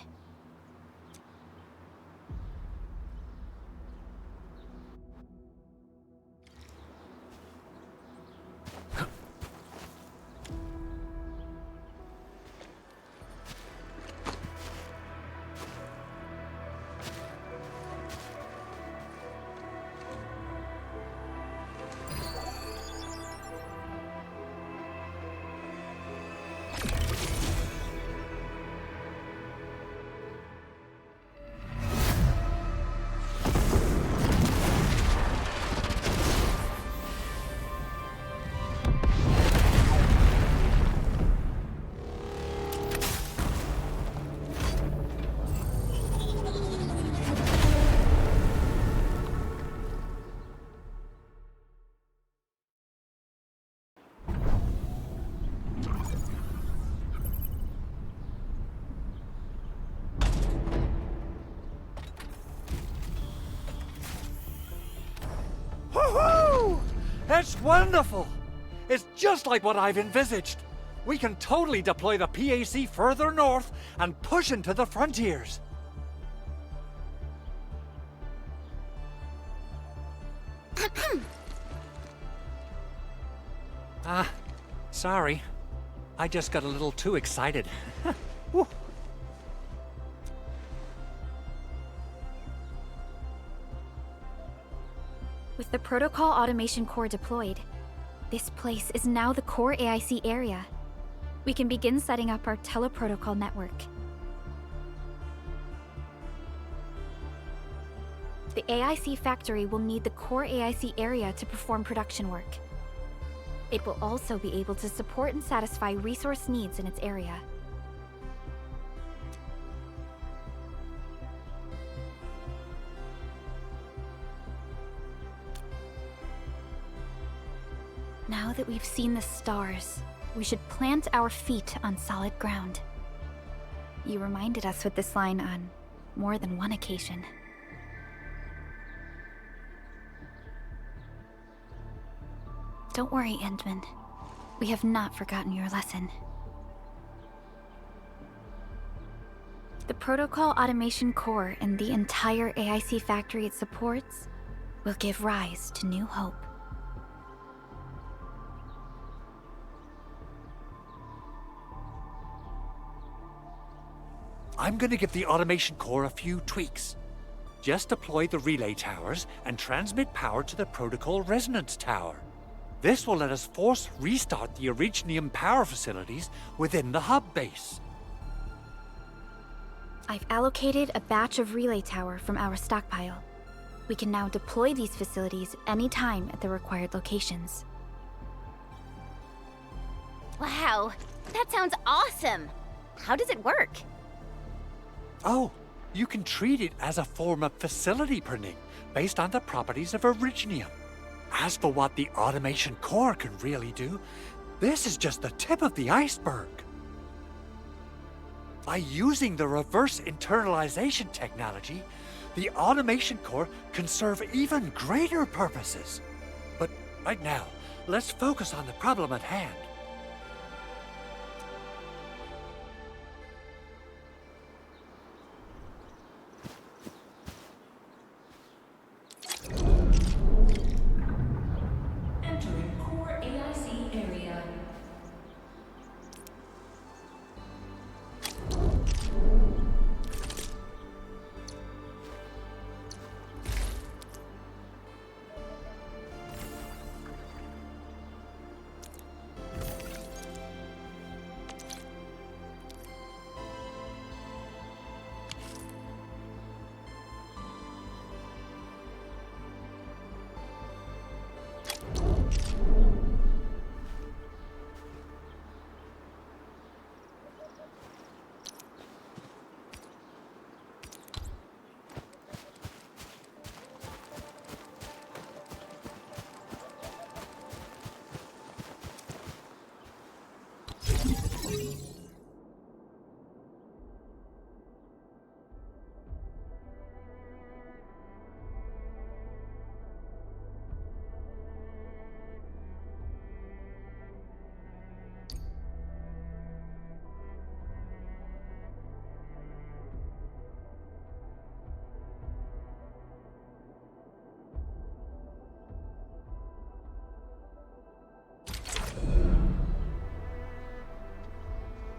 That's wonderful! It's just like what I've envisaged. We can totally deploy the PAC further north and push into the frontiers. Sorry. I just got a little too excited. Whew. With the Protocol Automation Core deployed, this place is now the core AIC area. We can begin setting up our teleprotocol network. The AIC factory will need the core AIC area to perform production work. It will also be able to support and satisfy resource needs in its area. Now that we've seen the stars, we should plant our feet on solid ground. You reminded us with this line on more than one occasion. Don't worry, Endman. We have not forgotten your lesson. The Protocol Automation Core and the entire AIC factory it supports will give rise to new hope. I'm gonna give the automation core a few tweaks. Just deploy the relay towers and transmit power to the protocol resonance tower. This will let us force restart the Originium power facilities within the hub base. I've allocated a batch of relay tower from our stockpile. We can now deploy these facilities anytime at the required locations. Wow, that sounds awesome! How does it work? Oh, you can treat it as a form of facility printing based on the properties of Originium. As for what the automation core can really do, this is just the tip of the iceberg. By using the reverse internalization technology, the automation core can serve even greater purposes. But right now, let's focus on the problem at hand. Entering core AIC area.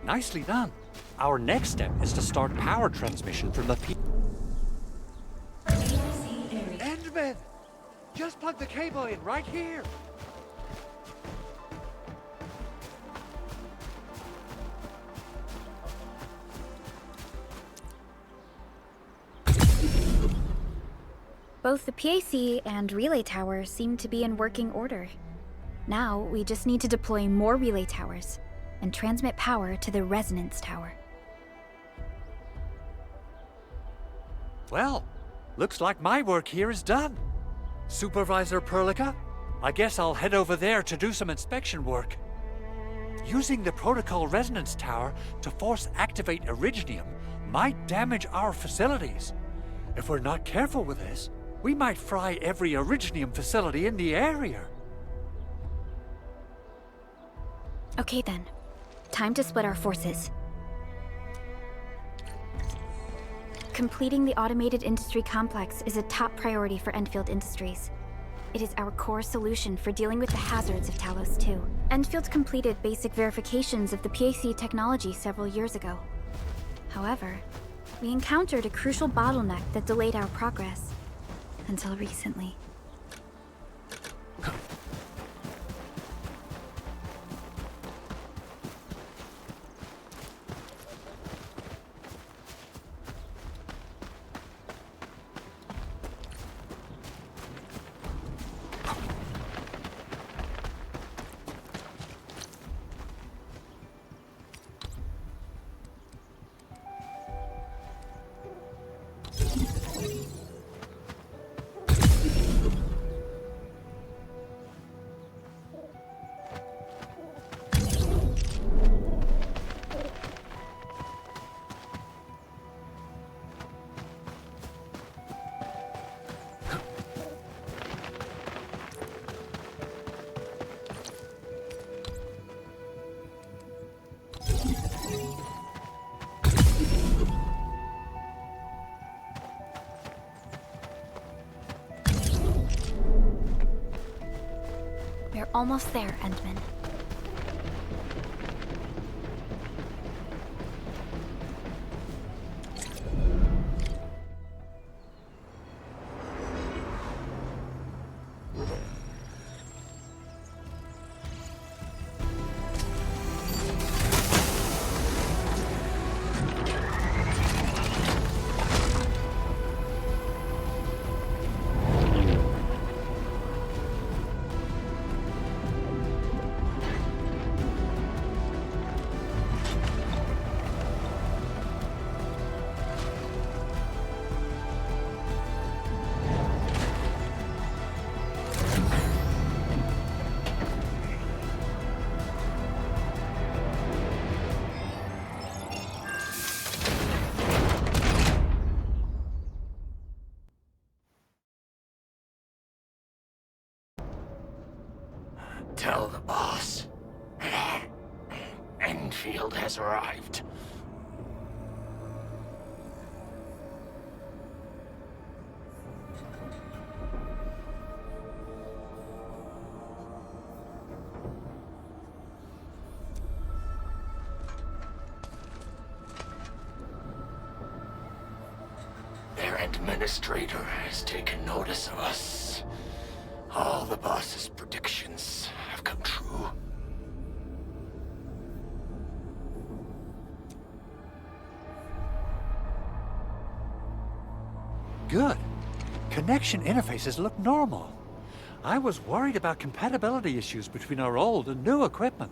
Nicely done. Our next step is to start power transmission from the Endman! Just plug the cable in right here. Both the PAC and relay tower seem to be in working order. Now, we just need to deploy more relay towers and transmit power to the resonance tower. Well, looks like my work here is done. Supervisor Perlica, I guess I'll head over there to do some inspection work. Using the protocol resonance tower to force activate Originium might damage our facilities. If we're not careful with this, we might fry every Originium facility in the area. Okay then. Time to split our forces. Completing the automated industry complex is a top priority for Endfield Industries. It is our core solution for dealing with the hazards of Talos 2. Endfield completed basic verifications of the PAC technology several years ago. However, we encountered a crucial bottleneck that delayed our progress. Until recently. We're almost there, Endman. Tell the boss. Enfield has arrived. Their administrator has taken notice of us. All the boss's predictions have come true. Good. Connection interfaces look normal. I was worried about compatibility issues between our old and new equipment.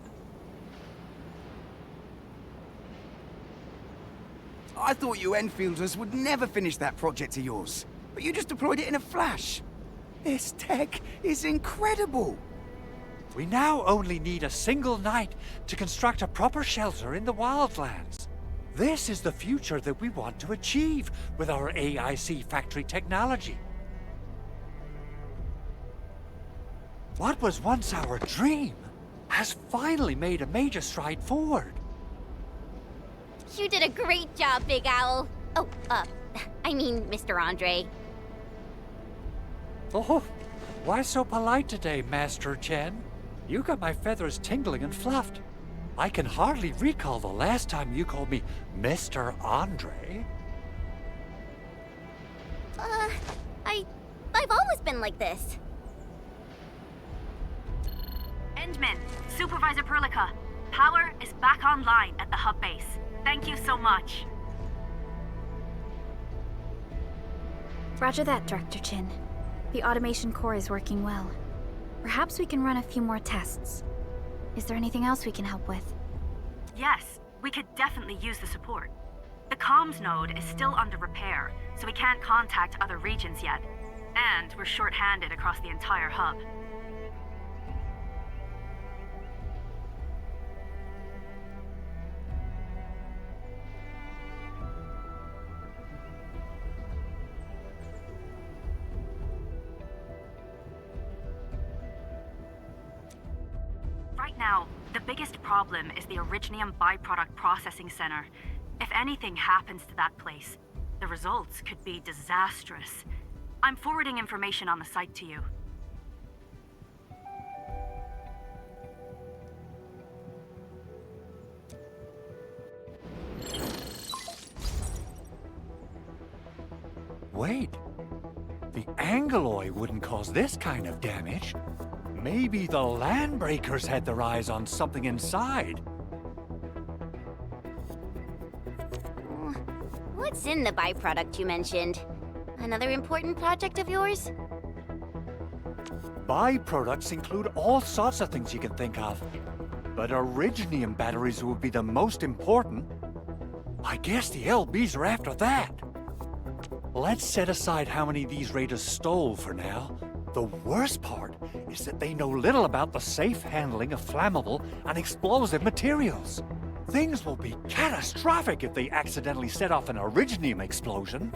I thought you Enfielders would never finish that project of yours, but you just deployed it in a flash. This tech is incredible. We now only need a single night to construct a proper shelter in the wildlands. This is the future that we want to achieve with our AIC factory technology. What was once our dream has finally made a major stride forward. You did a great job, Big Owl. Oh, I mean, Mr. Andre. Oh, why so polite today, Master Chen? You got my feathers tingling and fluffed. I can hardly recall the last time you called me Mr. Andre. I've always been like this. Endman, Supervisor Perlica, power is back online at the hub base. Thank you so much. Roger that, Director Chin. The automation core is working well. Perhaps we can run a few more tests. Is there anything else we can help with? Yes, we could definitely use the support. The comms node is still under repair, so we can't contact other regions yet. And we're short-handed across the entire hub. Right now, The biggest problem is the Originium byproduct processing center. If anything happens to that place, the results could be disastrous. I'm forwarding information on the site to you. Wait. The Angeloy wouldn't cause this kind of damage. Maybe the Landbreakers had their eyes on something inside. What's in the byproduct you mentioned? Another important project of yours? Byproducts include all sorts of things you can think of. But Originium batteries would be the most important. I guess the LBs are after that. Let's set aside how many these raiders stole for now. The worst part is that they know little about the safe handling of flammable and explosive materials. Things will be catastrophic if they accidentally set off an Originium explosion.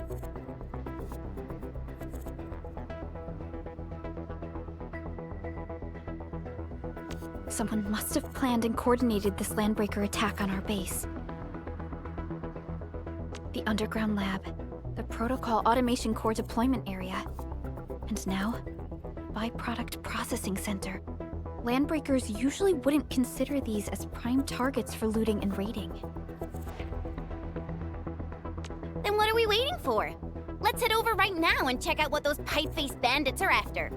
Someone must have planned and coordinated this Landbreaker attack on our base. The underground lab, the Protocol Automation Core deployment area, and now, Byproduct Processing Center. Landbreakers usually wouldn't consider these as prime targets for looting and raiding. Then what are we waiting for? Let's head over right now and check out what those pipe-faced bandits are after.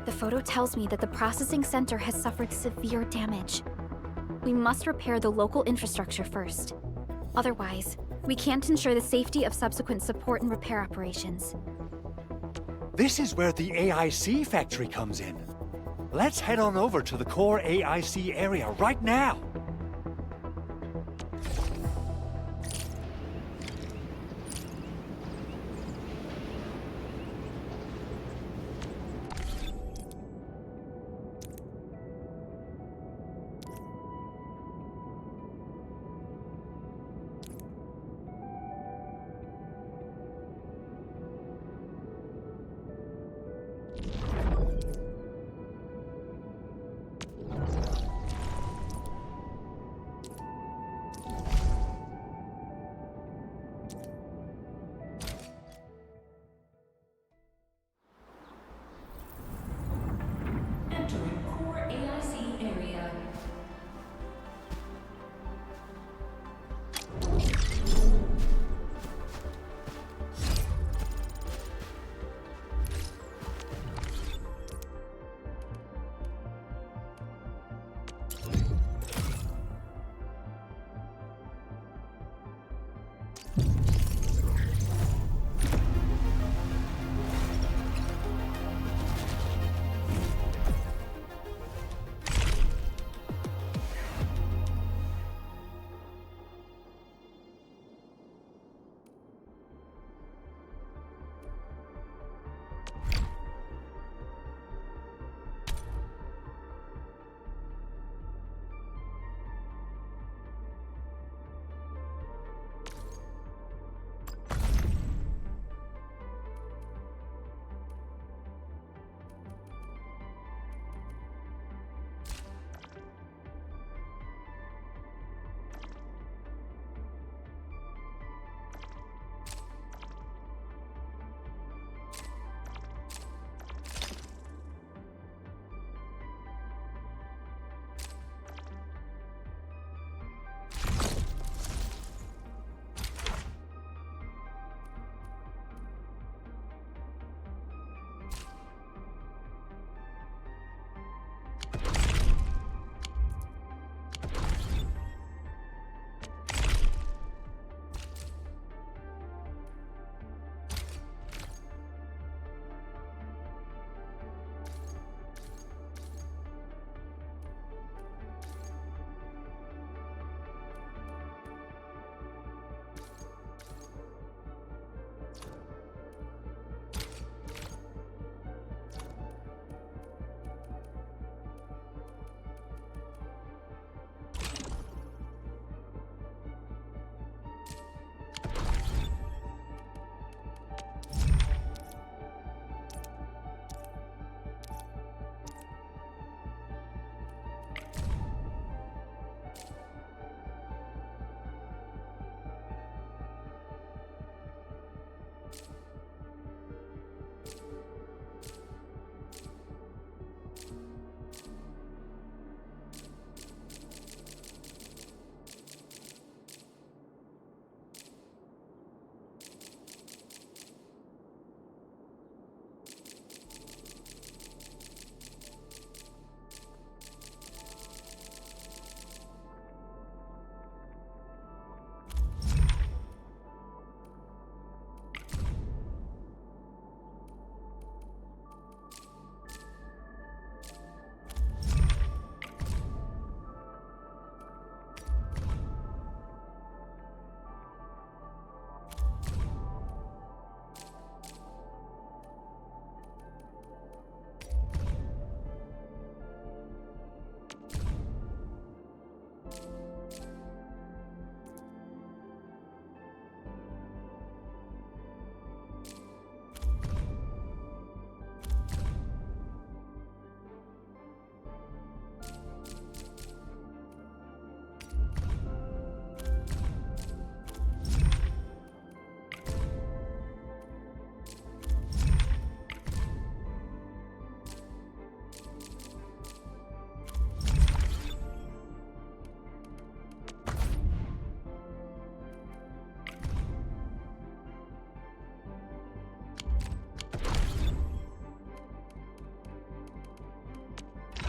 The photo tells me that the processing center has suffered severe damage. We must repair the local infrastructure first. Otherwise, we can't ensure the safety of subsequent support and repair operations. This is where the AIC factory comes in. Let's head on over to the core AIC area right now.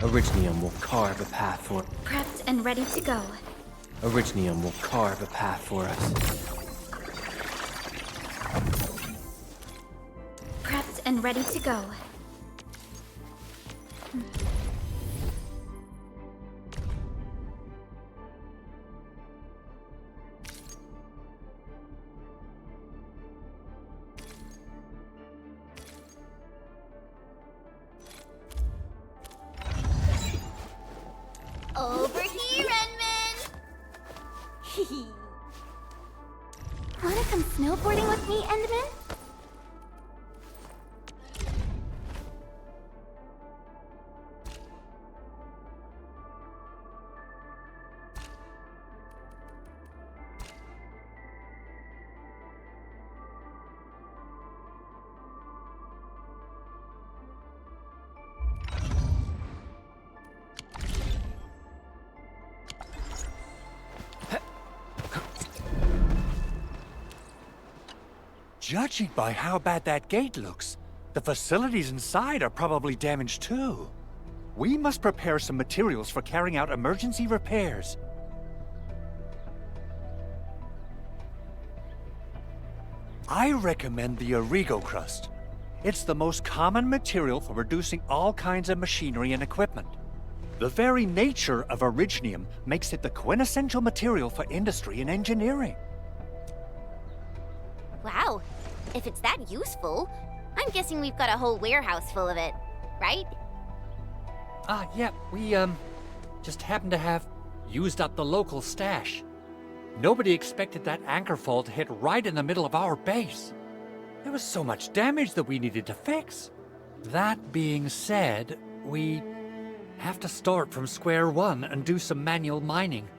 Originium will carve a path for... Prepped and ready to go. Originium will carve a path for us. Prepped and ready to go. Over here, Enman! Wanna come snowboarding with me, Endman? Judging by how bad that gate looks, the facilities inside are probably damaged too. We must prepare some materials for carrying out emergency repairs. I recommend the Origo crust. It's the most common material for producing all kinds of machinery and equipment. The very nature of originium makes it the quintessential material for industry and engineering. Wow, if it's that useful, I'm guessing we've got a whole warehouse full of it, right? Yeah, we, just happen to have used up the local stash. Nobody expected that anchor fall to hit right in the middle of our base. There was so much damage that we needed to fix. That being said, we have to start from square one and do some manual mining.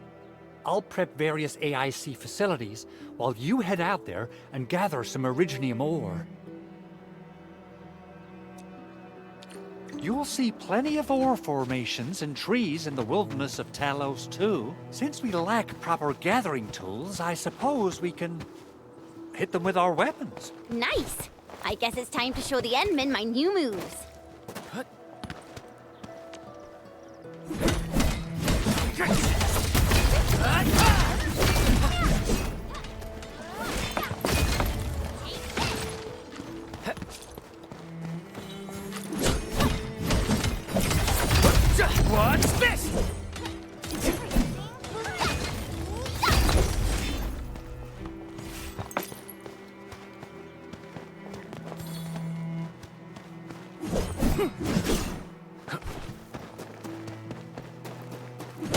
I'll prep various AIC facilities while you head out there and gather some originium ore. You'll see plenty of ore formations and trees in the wilderness of Talos too. Since we lack proper gathering tools, I suppose we can hit them with our weapons. Nice! I guess it's time to show the Endmen my new moves. What's this?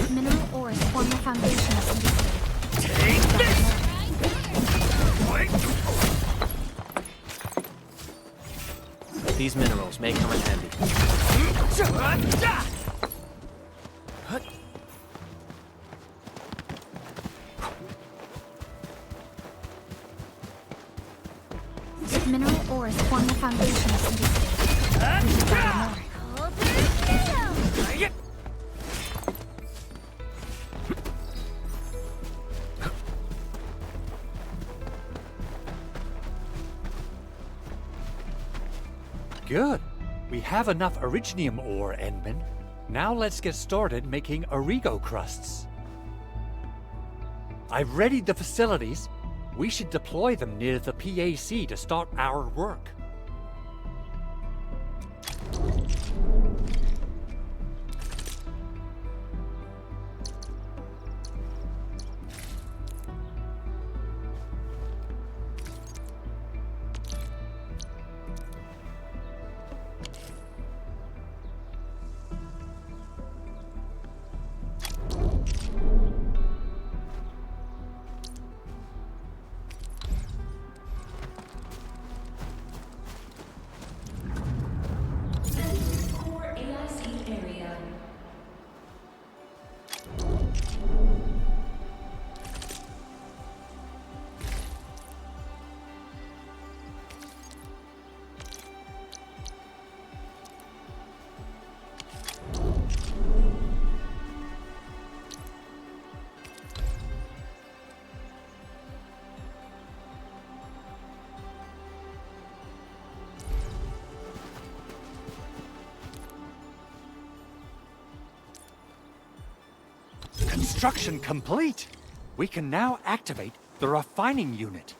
Mineral ores form the foundation of industry. Take this! These minerals may come in handy. Mineral ores form the foundation of industry. Good. We have enough originium ore, Endman. Now let's get started making Origo crusts. I've readied the facilities. We should deploy them near the PAC to start our work. Construction complete! We can now activate the refining unit.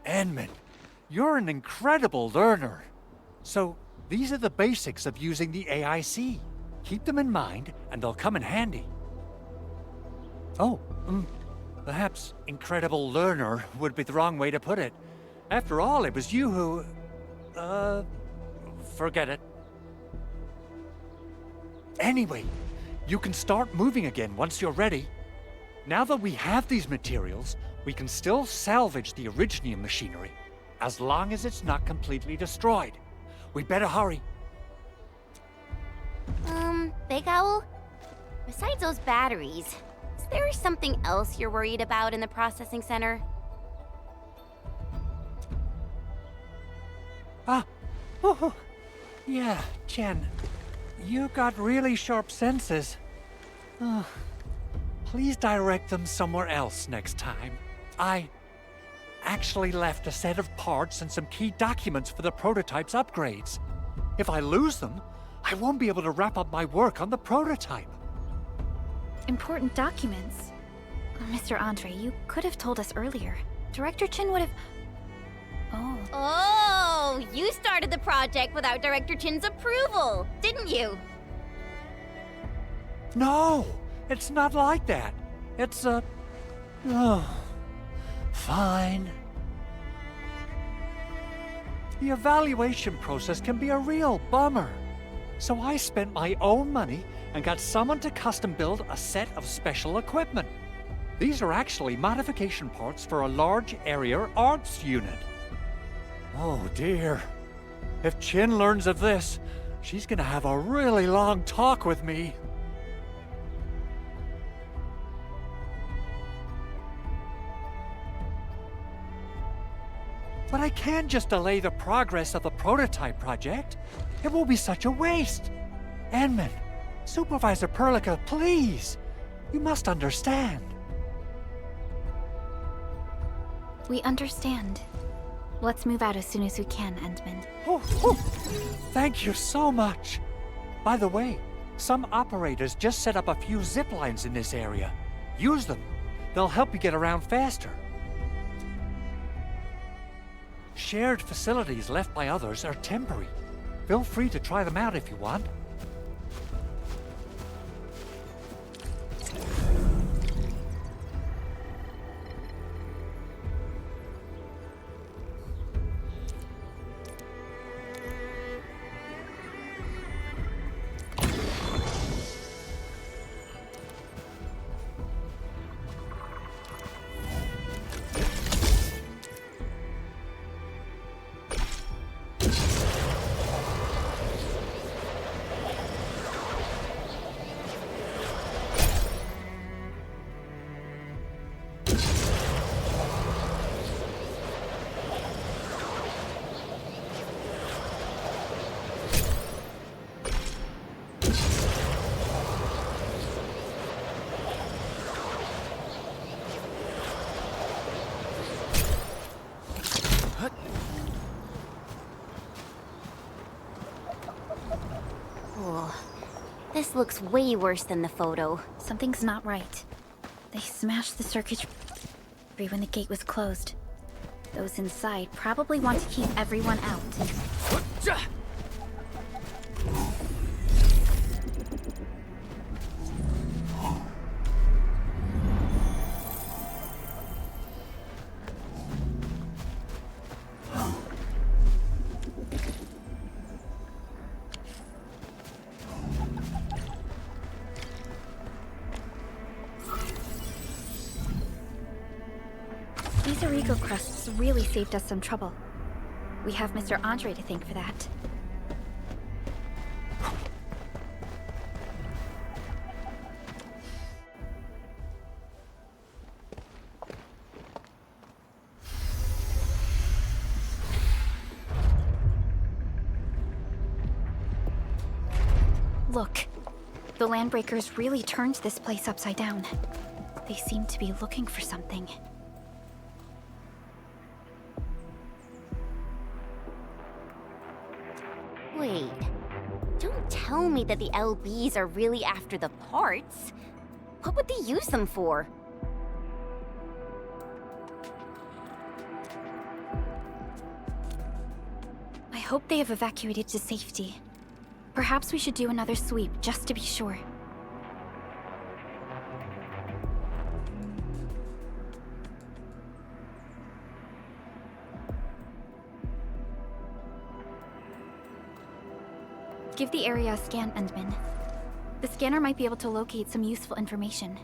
Enman, you're an incredible learner. So, these are the basics of using the AIC. Keep them in mind, and they'll come in handy. Oh, perhaps incredible learner would be the wrong way to put it. After all, it was you who... forget it. Anyway, you can start moving again once you're ready. Now that we have these materials, we can still salvage the Originium machinery, as long as it's not completely destroyed. We better hurry. Big Owl? Besides those batteries, is there something else you're worried about in the processing center? Yeah, Chen. You got really sharp senses. Please direct them somewhere else next time. I actually left a set of parts and some key documents for the prototype's upgrades. If I lose them, I won't be able to wrap up my work on the prototype. Important documents? Mr. Andre, you could have told us earlier. Director Chin would have... Oh, you started the project without Director Chin's approval, didn't you? No, it's not like that. It's fine. The evaluation process can be a real bummer. So I spent my own money and got someone to custom build a set of special equipment. These are actually modification parts for a large area arts unit. Oh dear. If Chin learns of this, she's gonna have a really long talk with me. But I can't just delay the progress of the prototype project. It will be such a waste. Enman, Supervisor Perlica, please. You must understand. We understand. Let's move out as soon as we can, Endman. Thank you so much. By the way, some operators just set up a few zip lines in this area. Use them. They'll help you get around faster. Shared facilities left by others are temporary. Feel free to try them out if you want. Ugh. This looks way worse than the photo. Something's not right. They smashed the circuitry when the gate was closed. Those inside probably want to keep everyone out. These Origo crusts really saved us some trouble. We have Mr. Andre to thank for that. Look, the Landbreakers really turned this place upside down. They seem to be looking for something. Wait, don't tell me that the LBs are really after the parts. What would they use them for? I hope they have evacuated to safety. Perhaps we should do another sweep, just to be sure. Give the area a scan, Endman. The scanner might be able to locate some useful information.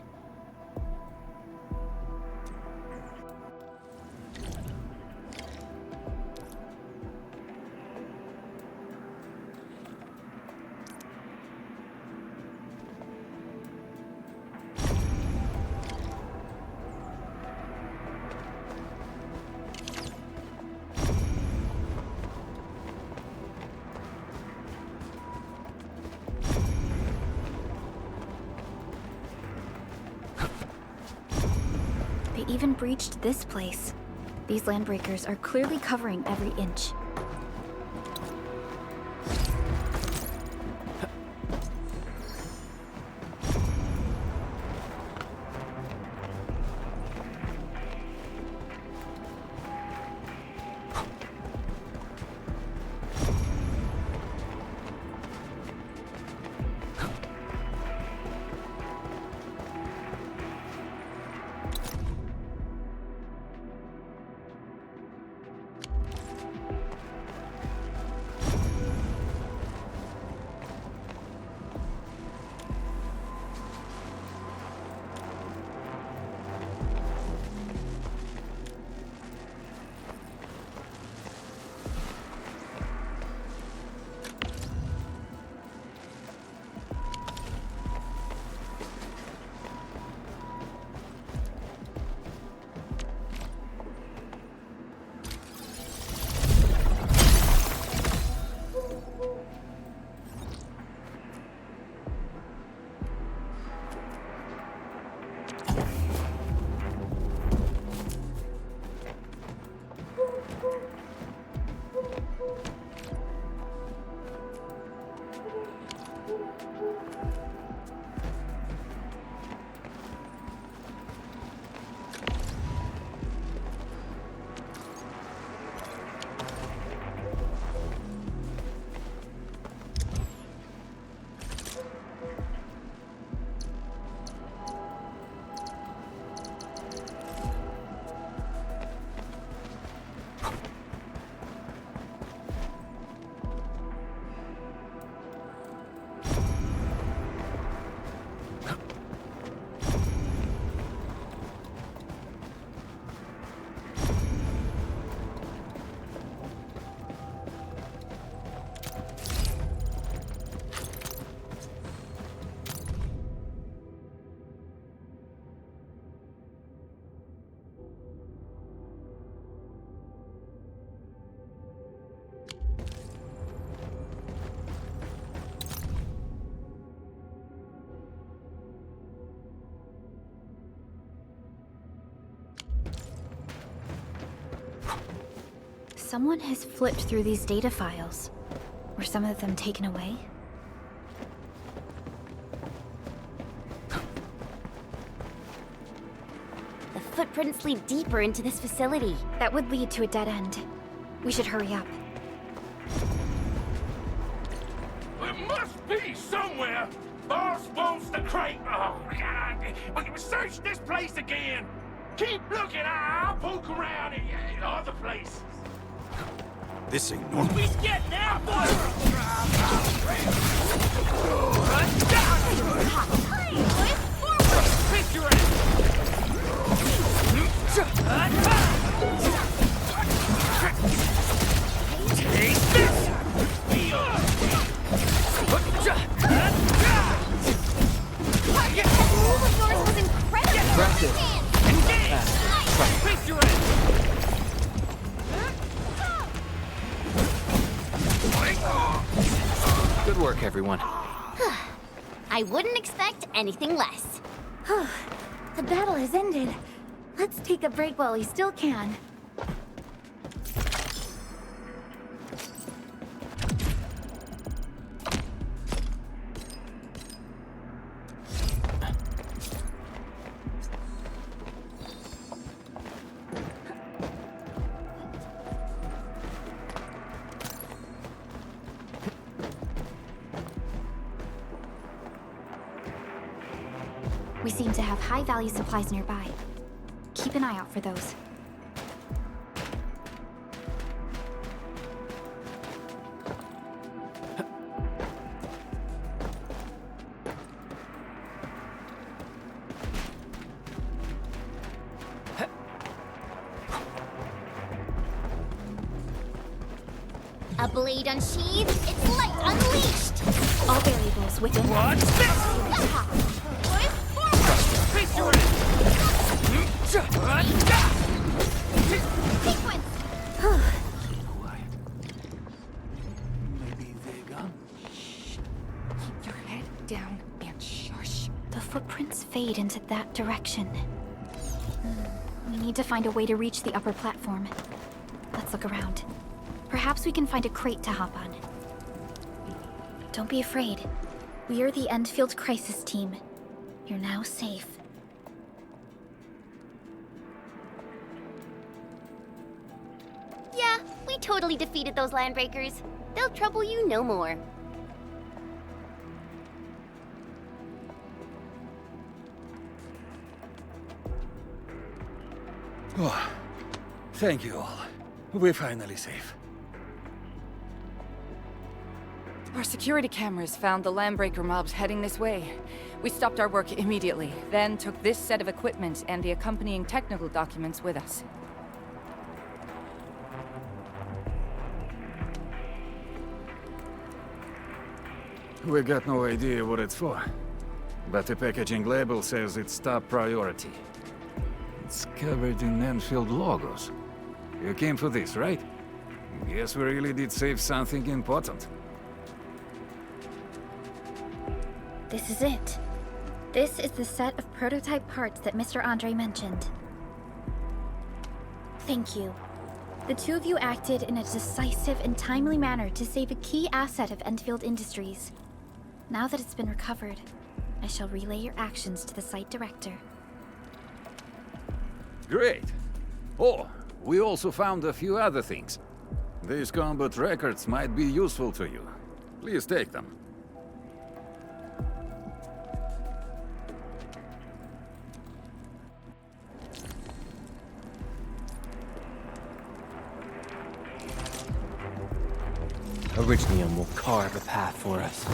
They even breached this place. These Landbreakers are clearly covering every inch. Someone has flipped through these data files. Were some of them taken away? footprints lead deeper into this facility. That would lead to a dead end. We should hurry up. There must be somewhere. Boss wants the crate. Oh, God. We can search this place again. Keep looking. I'll poke around in other places. This ain't normal. We getting out, boy. Pick your ass. Take this. Good work, everyone. I wouldn't expect anything less. The battle has ended. Let's take a break while we still can. We seem to have high-value supplies nearby. Keep an eye out for those. A blade unsheathed, its light unleashed! All variables within... What's this? Face your ass. Sequence! Maybe they're gone. Keep your head down and shush. The footprints fade into that direction. We need to find a way to reach the upper platform. Let's look around. Perhaps we can find a crate to hop on. Don't be afraid. We are the Endfield crisis team. You're now safe. Yeah, we totally defeated those landbreakers. They'll trouble you no more. Oh, thank you all. We're finally safe. Our security cameras found the landbreaker mobs heading this way. We stopped our work immediately, then took this set of equipment and the accompanying technical documents with us. We got no idea what it's for, but the packaging label says it's top priority. It's covered in Enfield logos. You came for this, right? Guess we really did save something important. This is it. This is the set of prototype parts that Mr. Andre mentioned. Thank you. The two of you acted in a decisive and timely manner to save a key asset of Endfield Industries. Now that it's been recovered, I shall relay your actions to the site director. Great. Oh, we also found a few other things. These combat records might be useful to you. Please take them. Orignium will carve a path for us.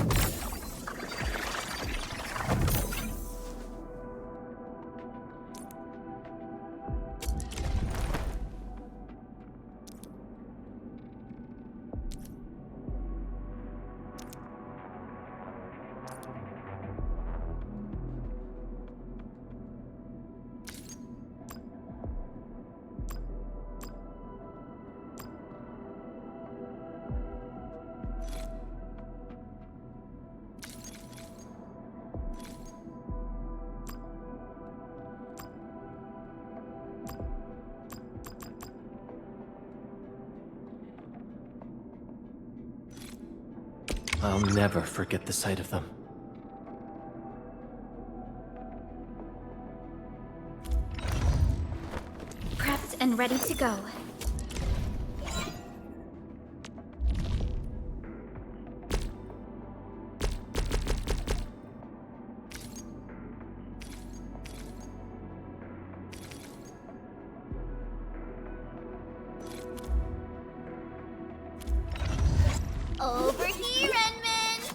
I'll never forget the sight of them. ready to go. Over here, Enman!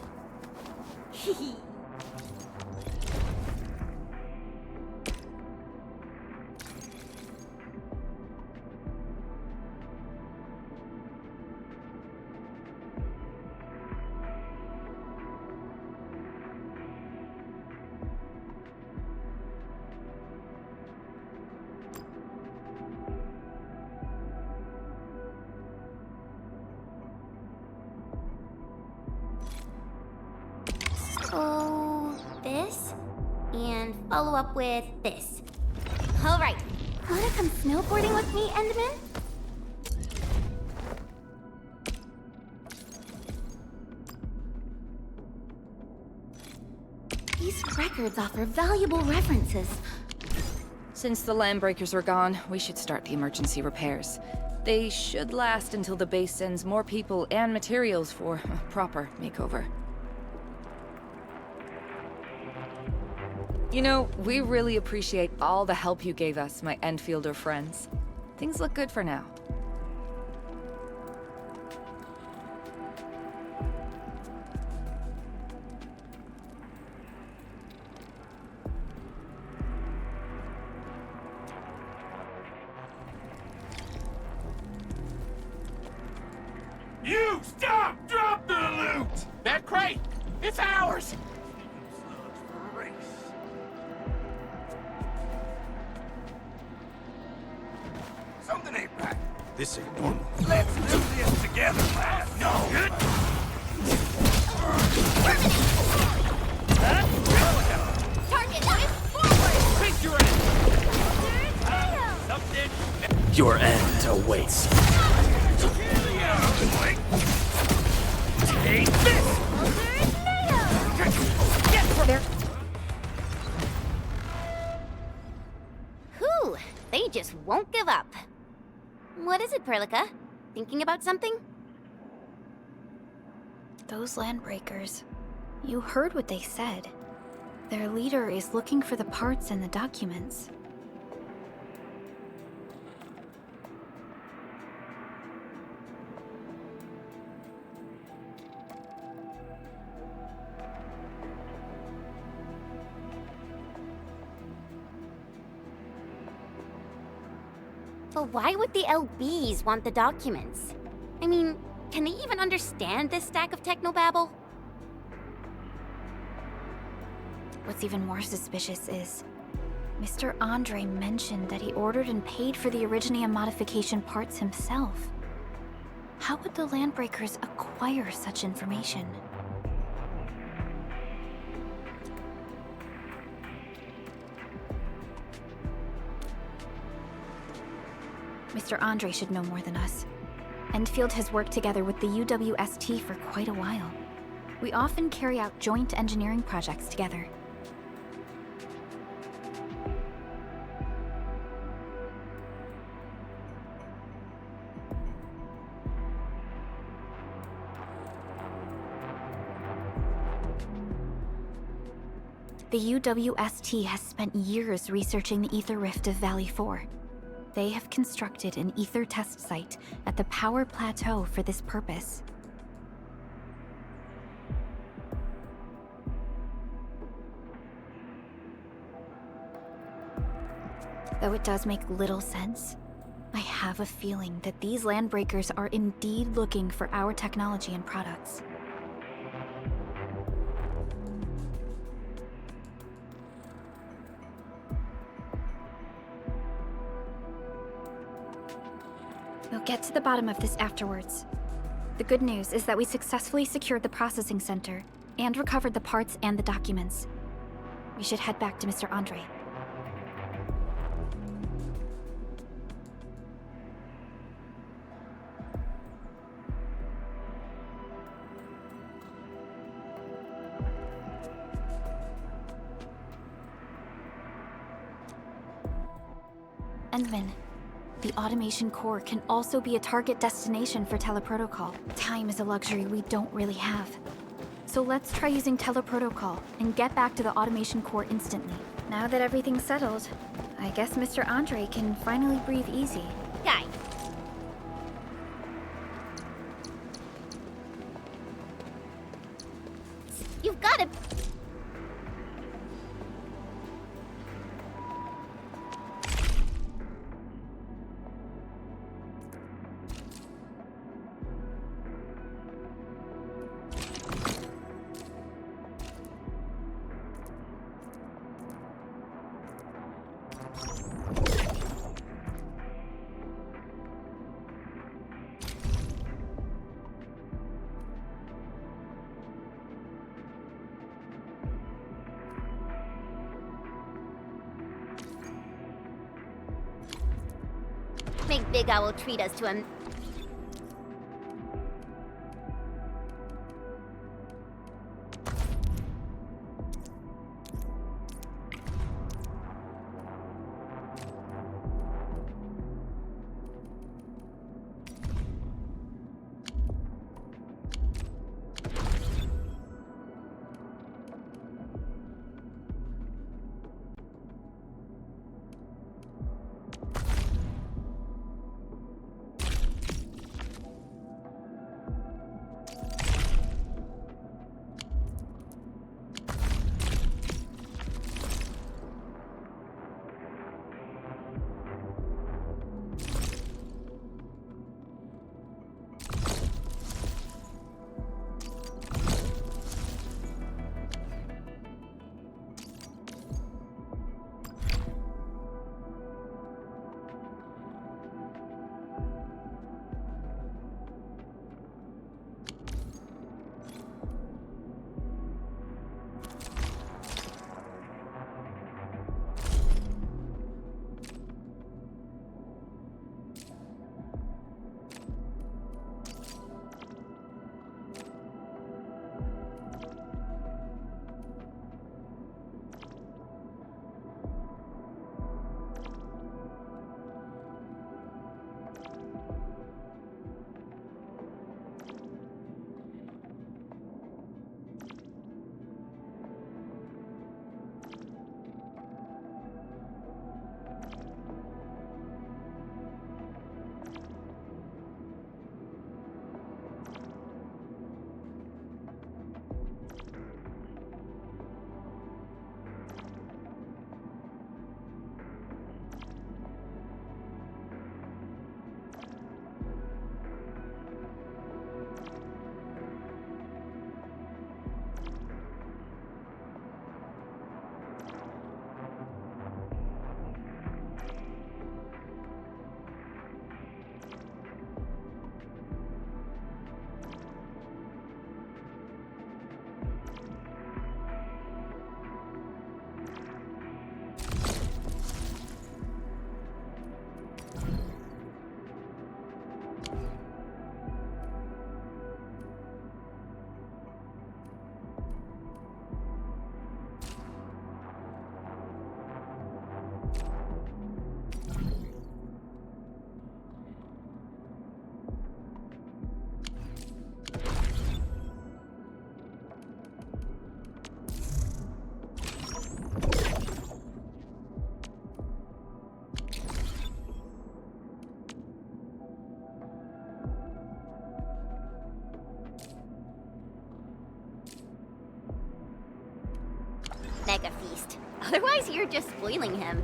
So, this, and follow up with this. All right, wanna come snowboarding with me, Enderman? These records offer valuable references. Since the Landbreakers are gone, we should start the emergency repairs. They should last until the base sends more people and materials for a proper makeover. You know, we really appreciate all the help you gave us, my Endfielder friends. Things look good for now. You stop! Drop the loot! That crate! It's ours! Something ain't right. This ain't normal. Let's do this together, lad. No. Target moving forward! Take your end! Something... Your end awaits. Take this! Whew, they just won't give up. What is it, Perlica? Thinking about something? Those Landbreakers. You heard what they said. Their leader is looking for the parts and the documents. But why would the LBs want the documents? I mean, can they even understand this stack of technobabble? What's even more suspicious is Mr. Andre mentioned that he ordered and paid for the Originium modification parts himself. How would the Landbreakers acquire such information? Mr. Andre should know more than us. Endfield has worked together with the UWST for quite a while. We often carry out joint engineering projects together. The UWST has spent years researching the ether rift of Valley 4. They have constructed an ether test site at the Power Plateau for this purpose. Though it does make little sense, I have a feeling that these Landbreakers are indeed looking for our technology and products. We'll get to the bottom of this afterwards. The good news is that we successfully secured the processing center and recovered the parts and the documents. We should head back to Mr. Andre. Endman, the automation core can also be a target destination for teleprotocol. Time is a luxury we don't really have. So let's try using teleprotocol and get back to the automation core instantly. Now that everything's settled, I guess Mr. Andre can finally breathe easy. Guy. You've got to... Make Big Owl treat us to him. Mega feast. Otherwise, you're just spoiling him.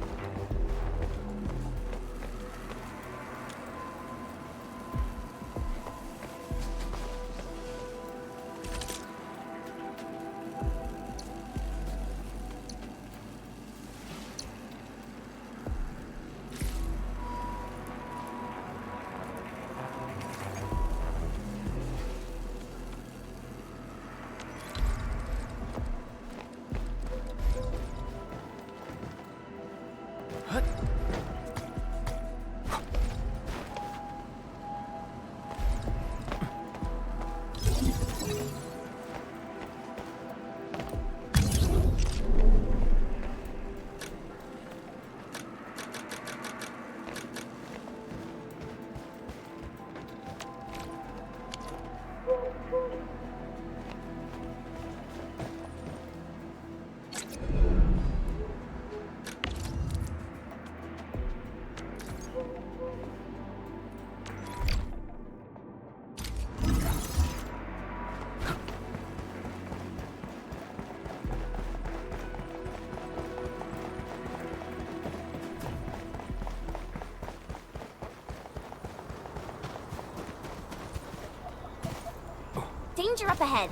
danger up ahead.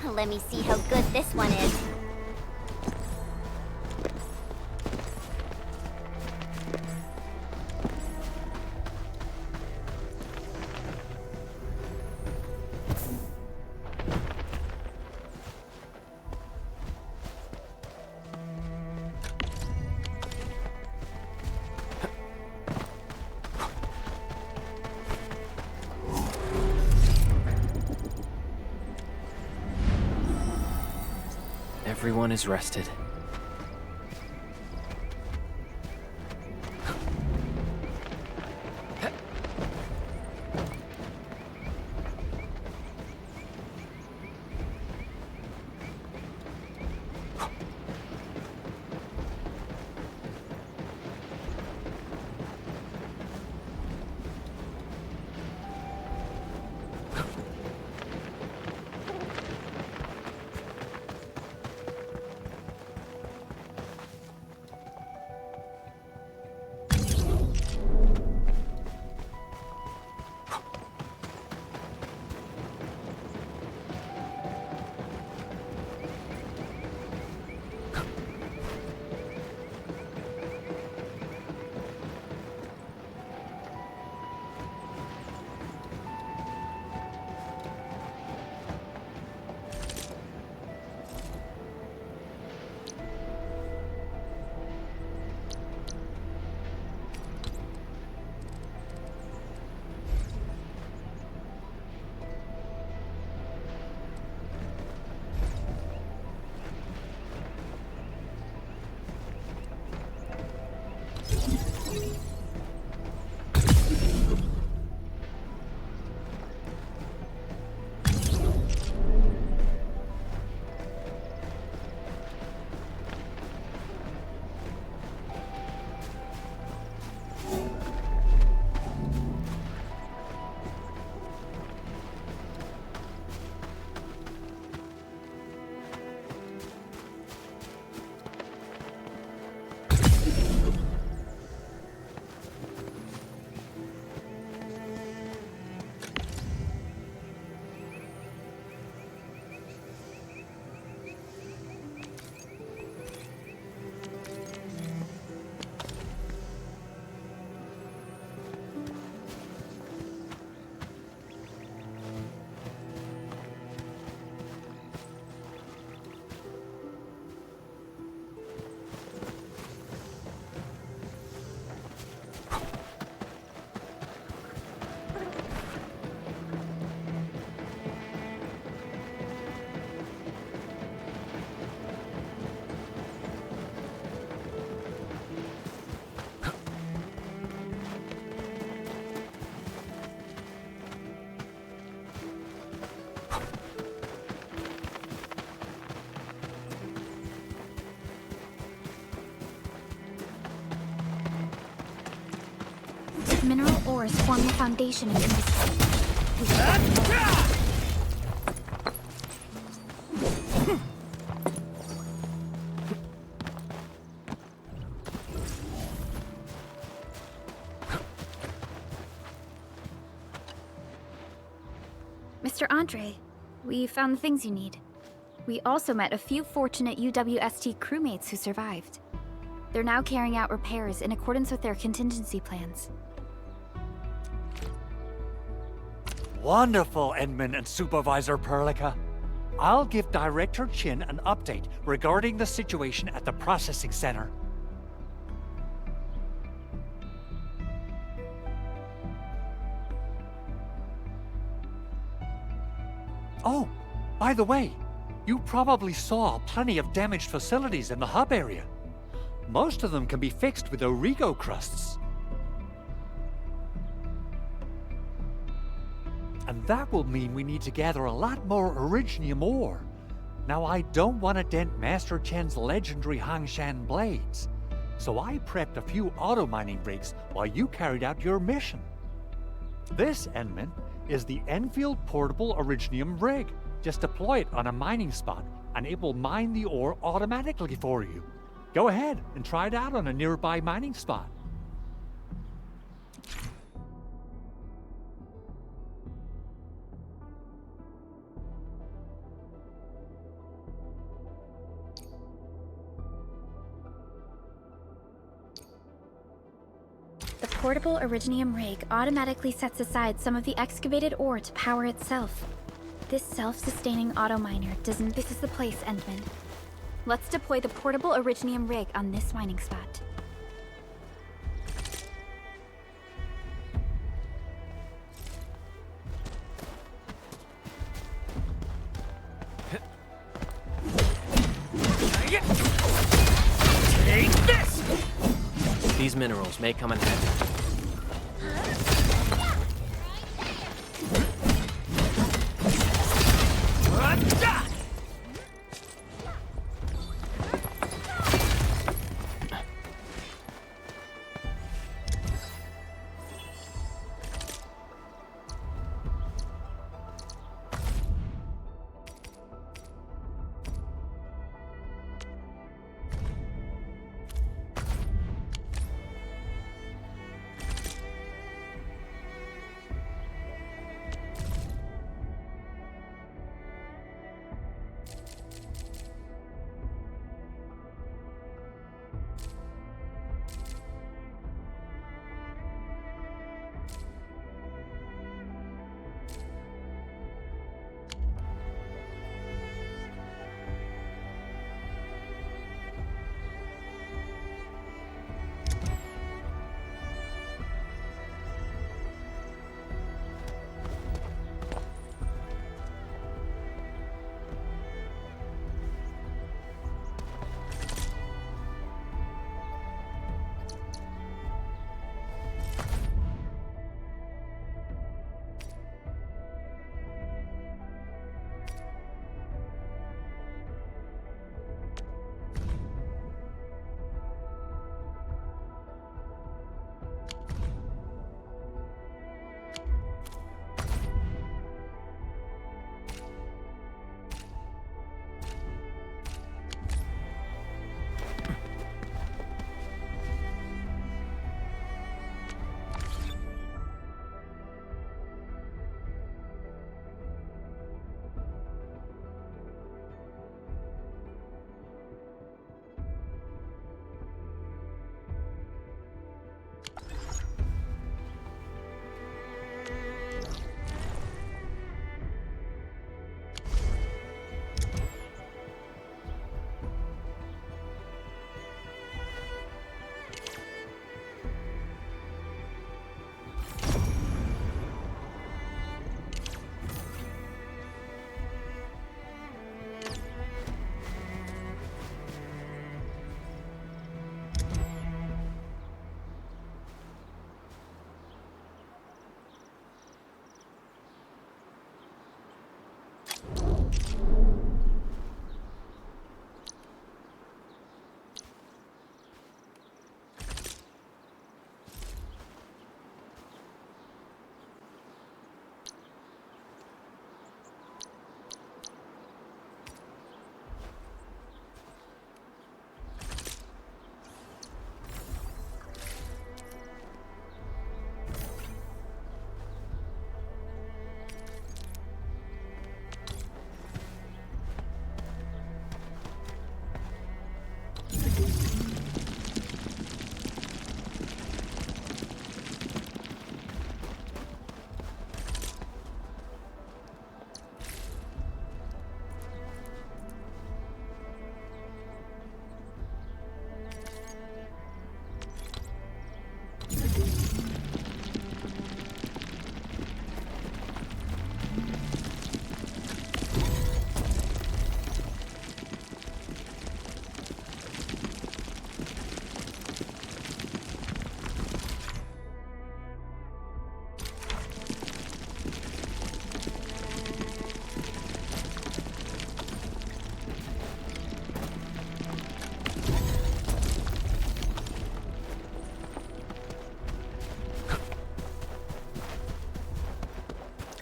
Let me see how good this one is. Everyone is rested. Mineral ores form the foundation of industry. Mr. Andre, we found the things you need. We also met a few fortunate UWST crewmates who survived. They're now carrying out repairs in accordance with their contingency plans. Wonderful, Edmund and Supervisor Perlica. I'll give Director Chin an update regarding the situation at the processing center. Oh, by the way, you probably saw plenty of damaged facilities in the hub area. Most of them can be fixed with Origo crusts. And that will mean we need to gather a lot more Originium ore. Now, I don't want to dent Master Chen's legendary Hangshan blades, so I prepped a few auto-mining rigs while you carried out your mission. This, Enman, is the Enfield Portable Originium rig. Just deploy it on a mining spot, and it will mine the ore automatically for you. Go ahead and try it out on a nearby mining spot. portable Originium rig automatically sets aside some of the excavated ore to power itself. This self-sustaining auto-miner doesn't... This is the place, Endman. Let's deploy the portable Originium rig on this mining spot. Take this! These minerals may come in handy.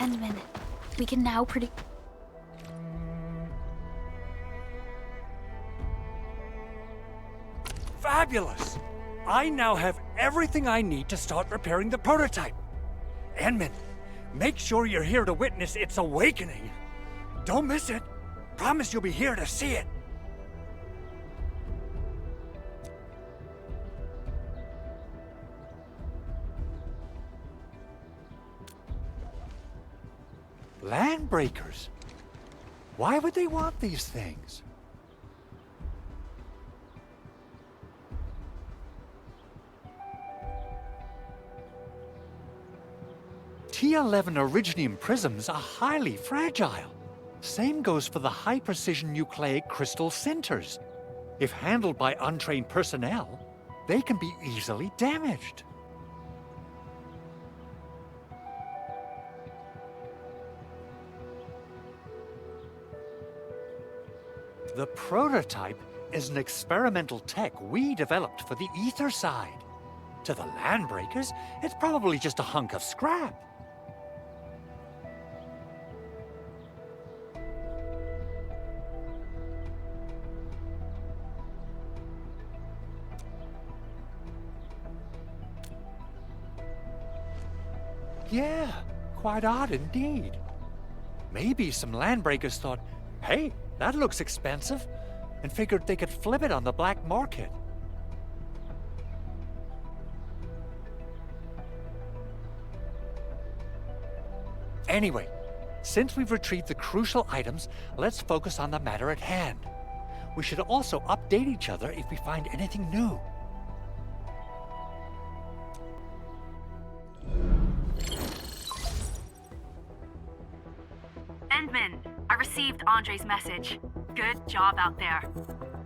Endman, we can now predict... Fabulous! I now have everything I need to start repairing the prototype. Endman, make sure you're here to witness its awakening. Don't miss it. Promise you'll be here to see it. Landbreakers? Why would they want these things? T11 Originium prisms are highly fragile. Same goes for the high-precision nucleic crystal sinters. If handled by untrained personnel, they can be easily damaged. The prototype is an experimental tech we developed for the ether side. To the Landbreakers, it's probably just a hunk of scrap. Yeah, quite odd indeed. Maybe some Landbreakers thought, hey, that looks expensive, and figured they could flip it on the black market. Anyway, since we've retrieved the crucial items, let's focus on the matter at hand. We should also update each other if we find anything new. Endman, I received Andre's message. Good job out there.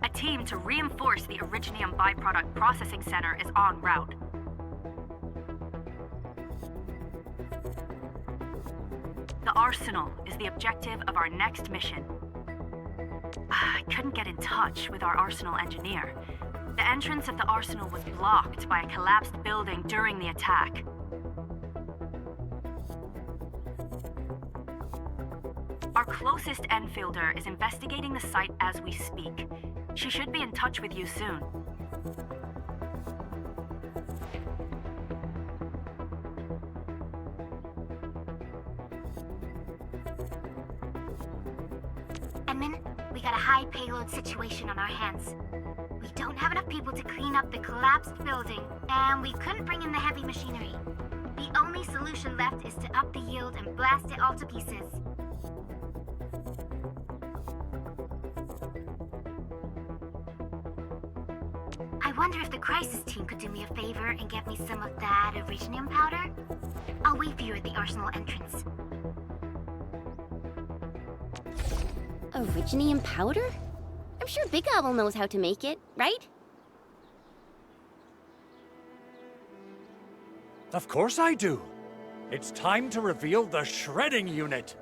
A team to reinforce the Originium byproduct processing center is en route. The Arsenal is the objective of our next mission. I couldn't get in touch with our Arsenal engineer. The entrance of the Arsenal was blocked by a collapsed building during the attack. Our closest Enfielder is investigating the site as we speak. She should be in touch with you soon. Edmund, we got a high payload situation on our hands. We don't have enough people to clean up the collapsed building, and we couldn't bring in the heavy machinery. The only solution left is to up the yield and blast it all to pieces. I wonder if the crisis team could do me a favor and get me some of that Originium powder? I'll wait for you at the Arsenal entrance. Originium powder? I'm sure Big Owl knows how to make it, right? Of course I do. It's time to reveal the shredding unit.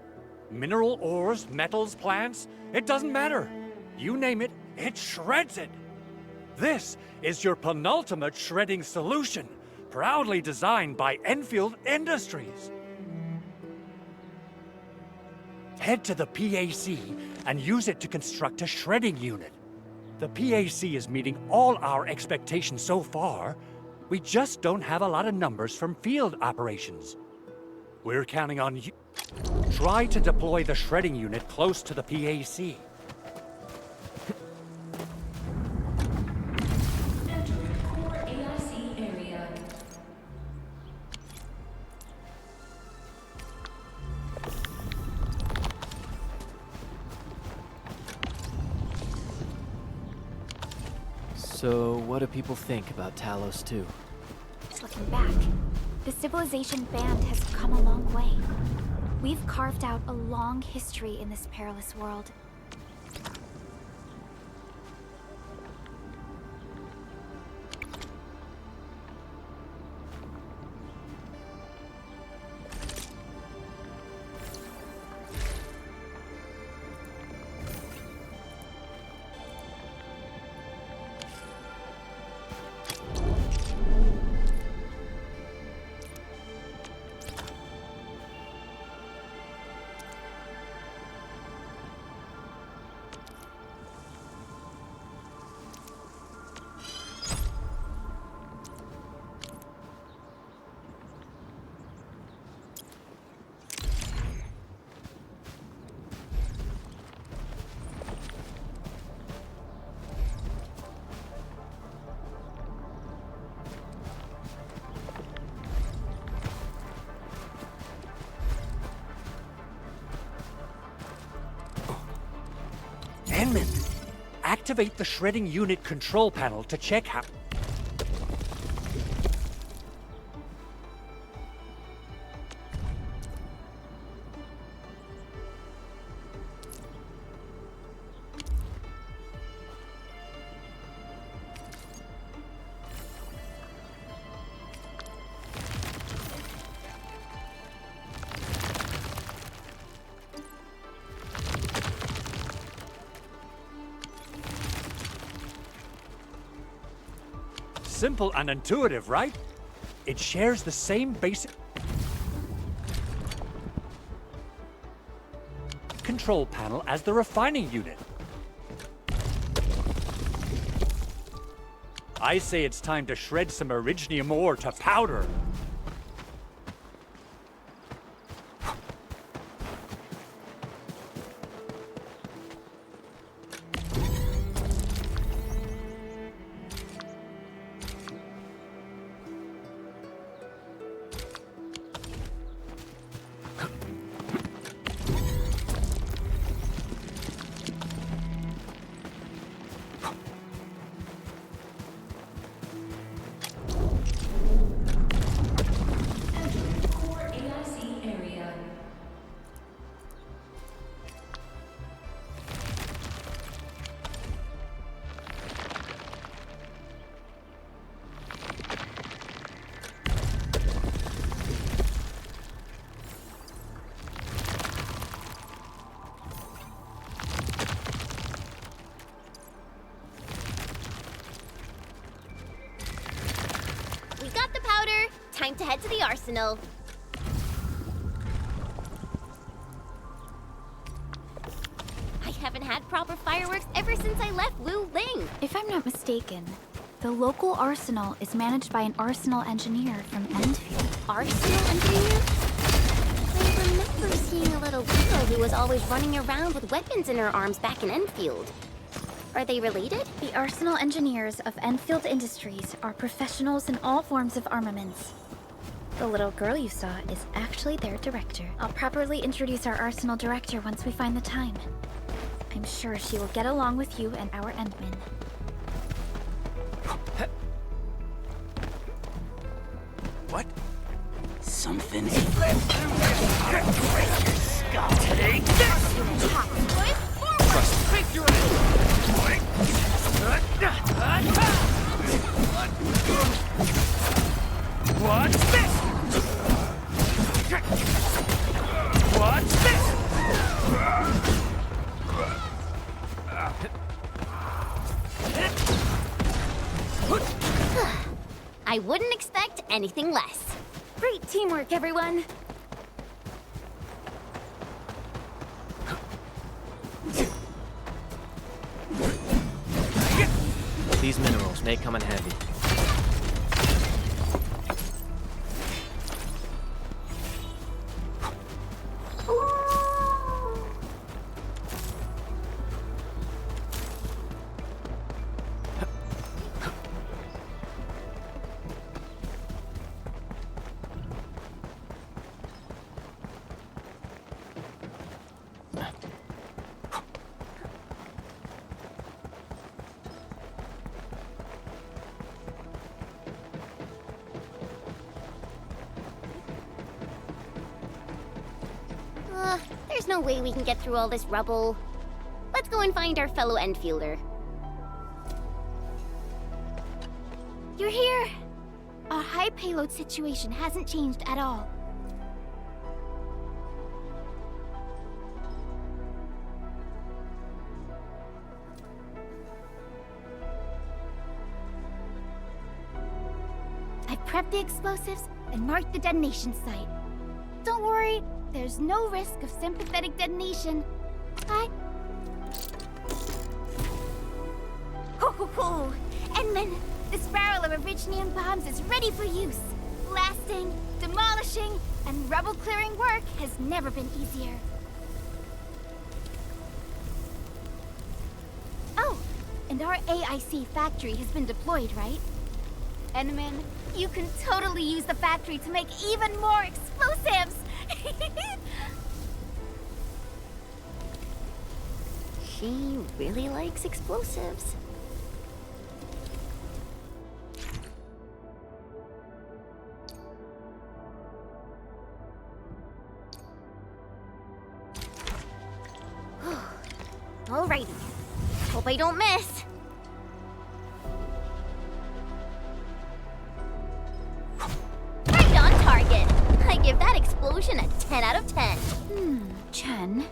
Mineral ores, metals, plants, it doesn't matter. You name it, it shreds it. This is your penultimate shredding solution, proudly designed by Enfield Industries. Head to the PAC and use it to construct a shredding unit. The PAC is meeting all our expectations so far. We just don't have a lot of numbers from field operations. We're counting on you. Try to deploy the shredding unit close to the PAC. Entering core AIC area. So, what do people think about Talos 2? Looking back, the civilization band has come a long way. We've carved out a long history in this perilous world. Activate the shredding unit control panel to check how... Simple and intuitive, right? It shares the same basic control panel as the refining unit. I say it's time to shred some Originium ore to powder. Core AIC area. We got the powder. Time to head to the arsenal. I haven't had proper fireworks ever since I left Wu Ling. If I'm not mistaken, the local arsenal is managed by an arsenal engineer from Endfield. Arsenal engineer? I remember seeing a little girl who was always running around with weapons in her arms back in Enfield. Are they related? The arsenal engineers of Enfield Industries are professionals in all forms of armaments. The little girl you saw is actually their director. I'll properly introduce our arsenal director once we find the time. I'm sure she will get along with you and our Endman. What? Something is skull. Take this! Take your What's this? What's this? I wouldn't expect anything less. Great teamwork, everyone. These minerals may come in handy. There's no way we can get through all this rubble. Let's go and find our fellow Enfielder. You're here! Our high payload situation hasn't changed at all. I've prepped the explosives and marked the detonation site. Don't worry, there's no risk of sympathetic detonation. Ho ho ho! Edmund, this barrel of Originium bombs is ready for use. Blasting, demolishing, and rubble-clearing work has never been easier. Oh, and our AIC factory has been deployed, right? Edmund, you can totally use the factory to make even more explosives! She really likes explosives. Alrighty. Hope I don't miss. Right on target. I give that explosion a 10 out of 10. Chen,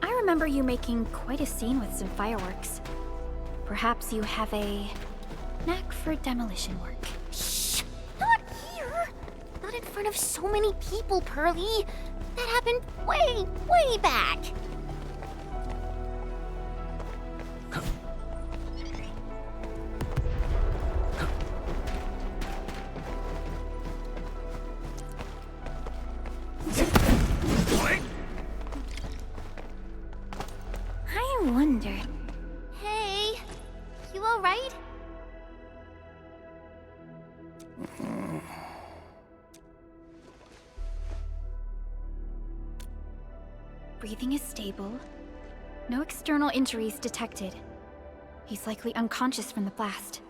I remember you making quite a scene with some fireworks. Perhaps you have a knack for demolition work. Shh! Not here! Not in front of so many people, Pearly. That happened way, way back. I wonder. Hey, you alright? Breathing is stable. No external injuries detected. He's likely unconscious from the blast.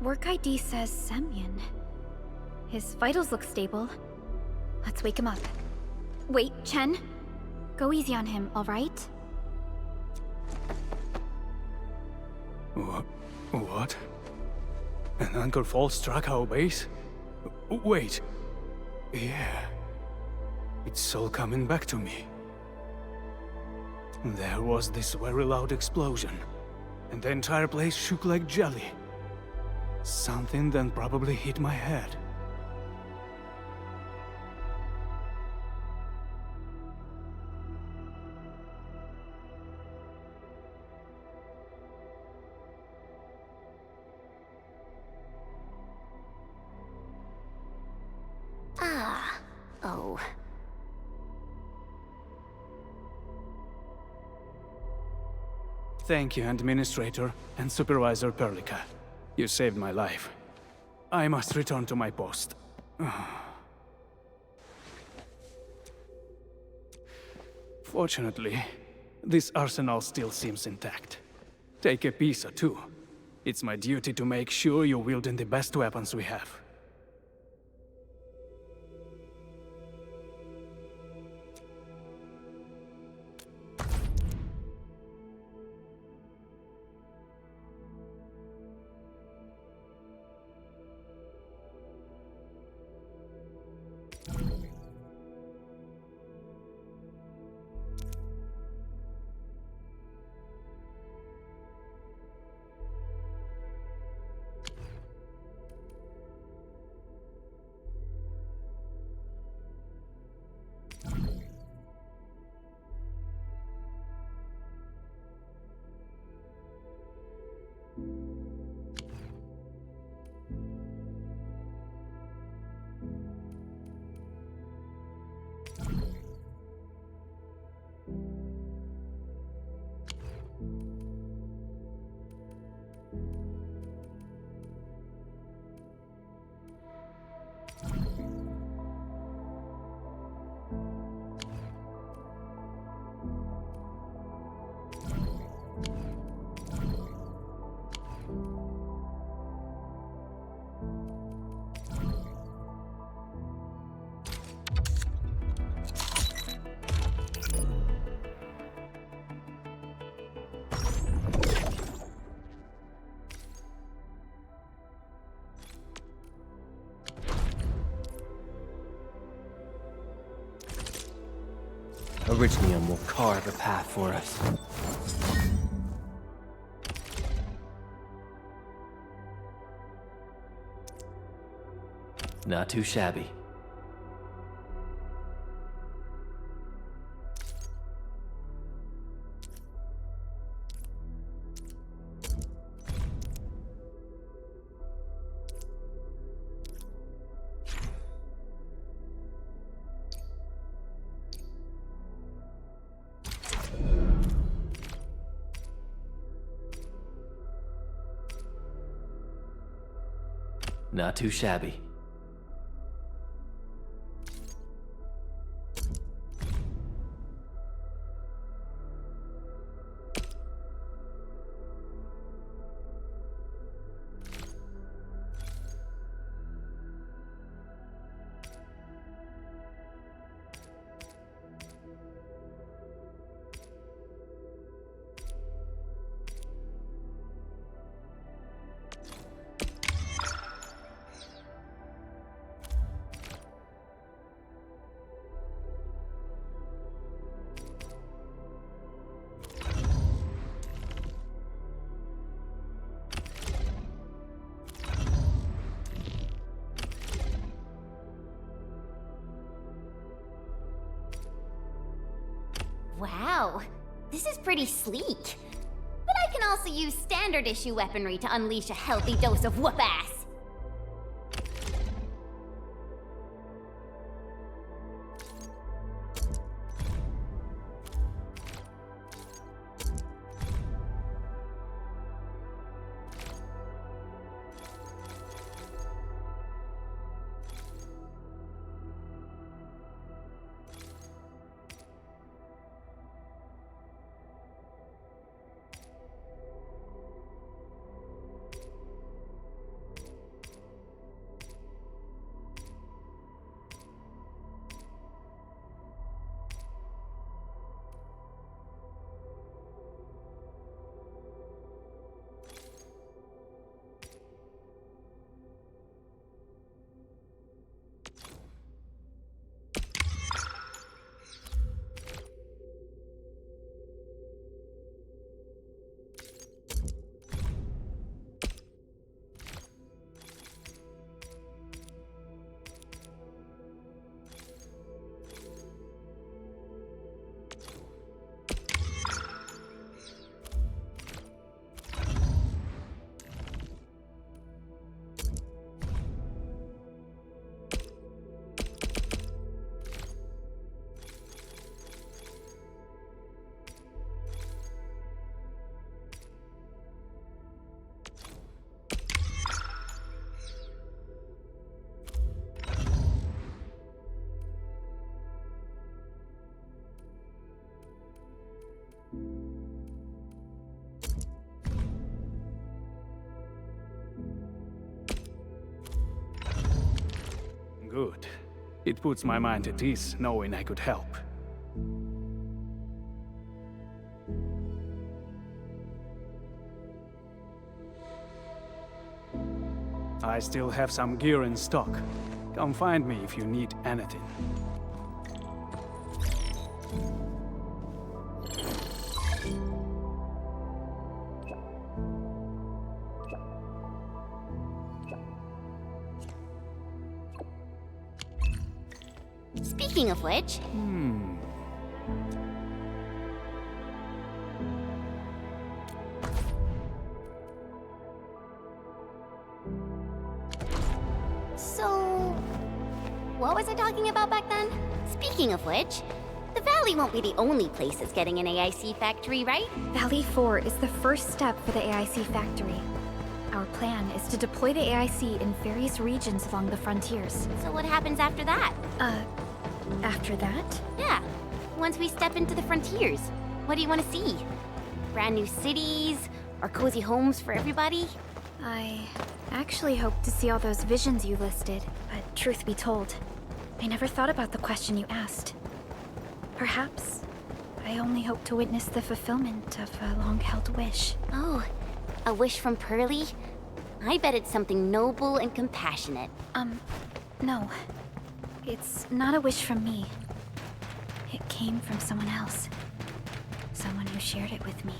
Work ID says Semyon. His vitals look stable. Let's wake him up. Wait, Chen. Go easy on him, alright? What? An anchor fall struck our base? Wait. Yeah. It's all coming back to me. There was this very loud explosion, and the entire place shook like jelly. Something then probably hit my head. Oh. Thank you, Administrator and Supervisor Perlica. You saved my life. I must return to my post. Fortunately, this arsenal still seems intact. Take a piece or two. It's my duty to make sure you're wielding the best weapons we have. Originium will carve a path for us. Not too shabby. Not too shabby. Wow, this is pretty sleek. But I can also use standard issue weaponry to unleash a healthy dose of whoop-ass. Good. It puts my mind at ease knowing I could help. I still have some gear in stock. Come find me if you need anything. Speaking of which... So... what was I talking about back then? Speaking of which, the Valley won't be the only place that's getting an AIC factory, right? Valley 4 is the first step for the AIC factory. Our plan is to deploy the AIC in various regions along the frontiers. So what happens after that? After that? Yeah. Once we step into the frontiers, what do you want to see? Brand new cities? Or cozy homes for everybody? I actually hoped to see all those visions you listed, but truth be told, I never thought about the question you asked. Perhaps I only hope to witness the fulfillment of a long-held wish. Oh, a wish from Pearly? I bet it's something noble and compassionate. No. It's not a wish from me. It came from someone else. Someone who shared it with me.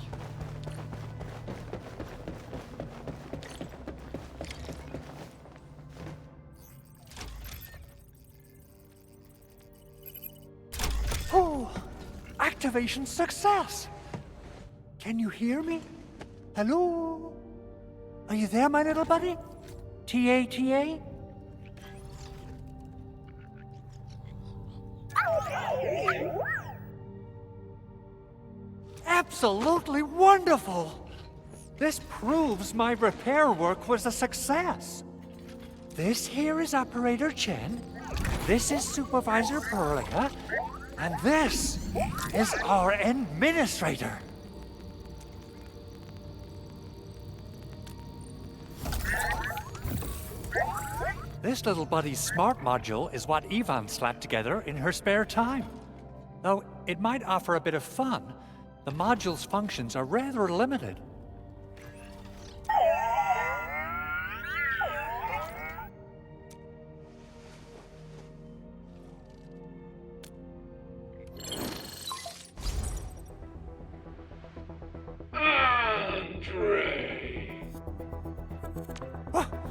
Oh! Activation success! Can you hear me? Hello? Are you there, my little buddy? T-A-T-A? Absolutely wonderful! This proves my repair work was a success. This here is Operator Chen, this is Supervisor Perlica, and this is our Administrator. This little buddy's smart module is what Yvonne slapped together in her spare time. Though it might offer a bit of fun, the module's functions are rather limited.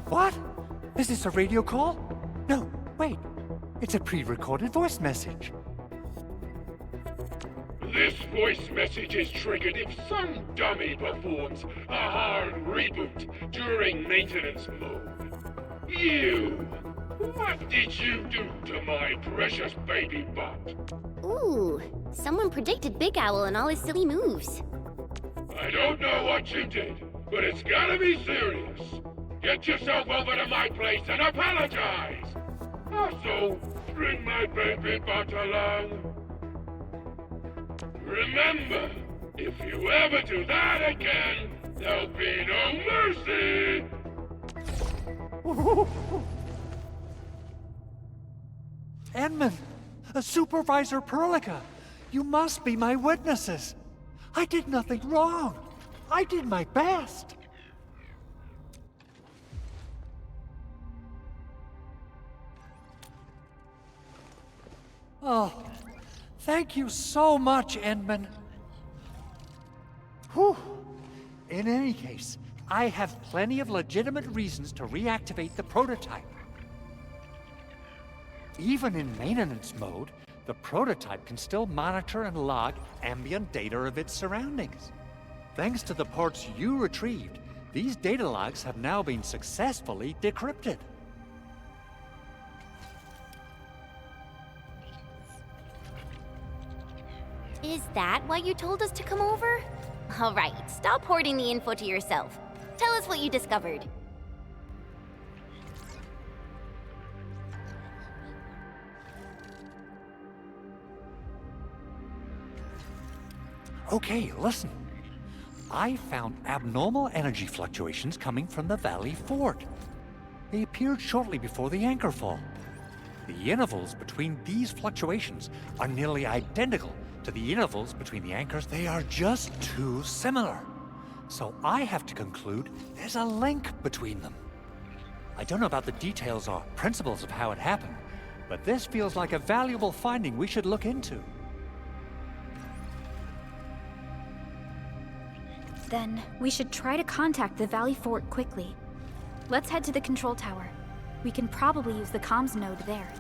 What? Is this a radio call? No, wait. It's a pre-recorded voice message. This voice message is triggered if some dummy performs a hard reboot during maintenance mode. You! What did you do to my precious baby butt? Ooh, someone predicted Big Owl and all his silly moves. I don't know what you did, but it's gotta be serious. Get yourself over to my place and apologize! Also, bring my baby butt along. Remember, if you ever do that again, there'll be no mercy! Edmund! Supervisor Perlica! You must be my witnesses! I did nothing wrong! I did my best! Oh, thank you so much, Edmund. Whew. In any case, I have plenty of legitimate reasons to reactivate the prototype. Even in maintenance mode, the prototype can still monitor and log ambient data of its surroundings. Thanks to the parts you retrieved, these data logs have now been successfully decrypted. Is that why you told us to come over? All right, stop hoarding the info to yourself. Tell us what you discovered. Okay, listen. I found abnormal energy fluctuations coming from the Valley Fort. They appeared shortly before the anchor fall. The intervals between these fluctuations are nearly identical to the intervals between the anchors. They are just too similar. So I have to conclude there's a link between them. I don't know about the details or principles of how it happened, but this feels like a valuable finding we should look into. Then, we should try to contact the Valley Fort quickly. Let's head to the control tower. We can probably use the comms node there.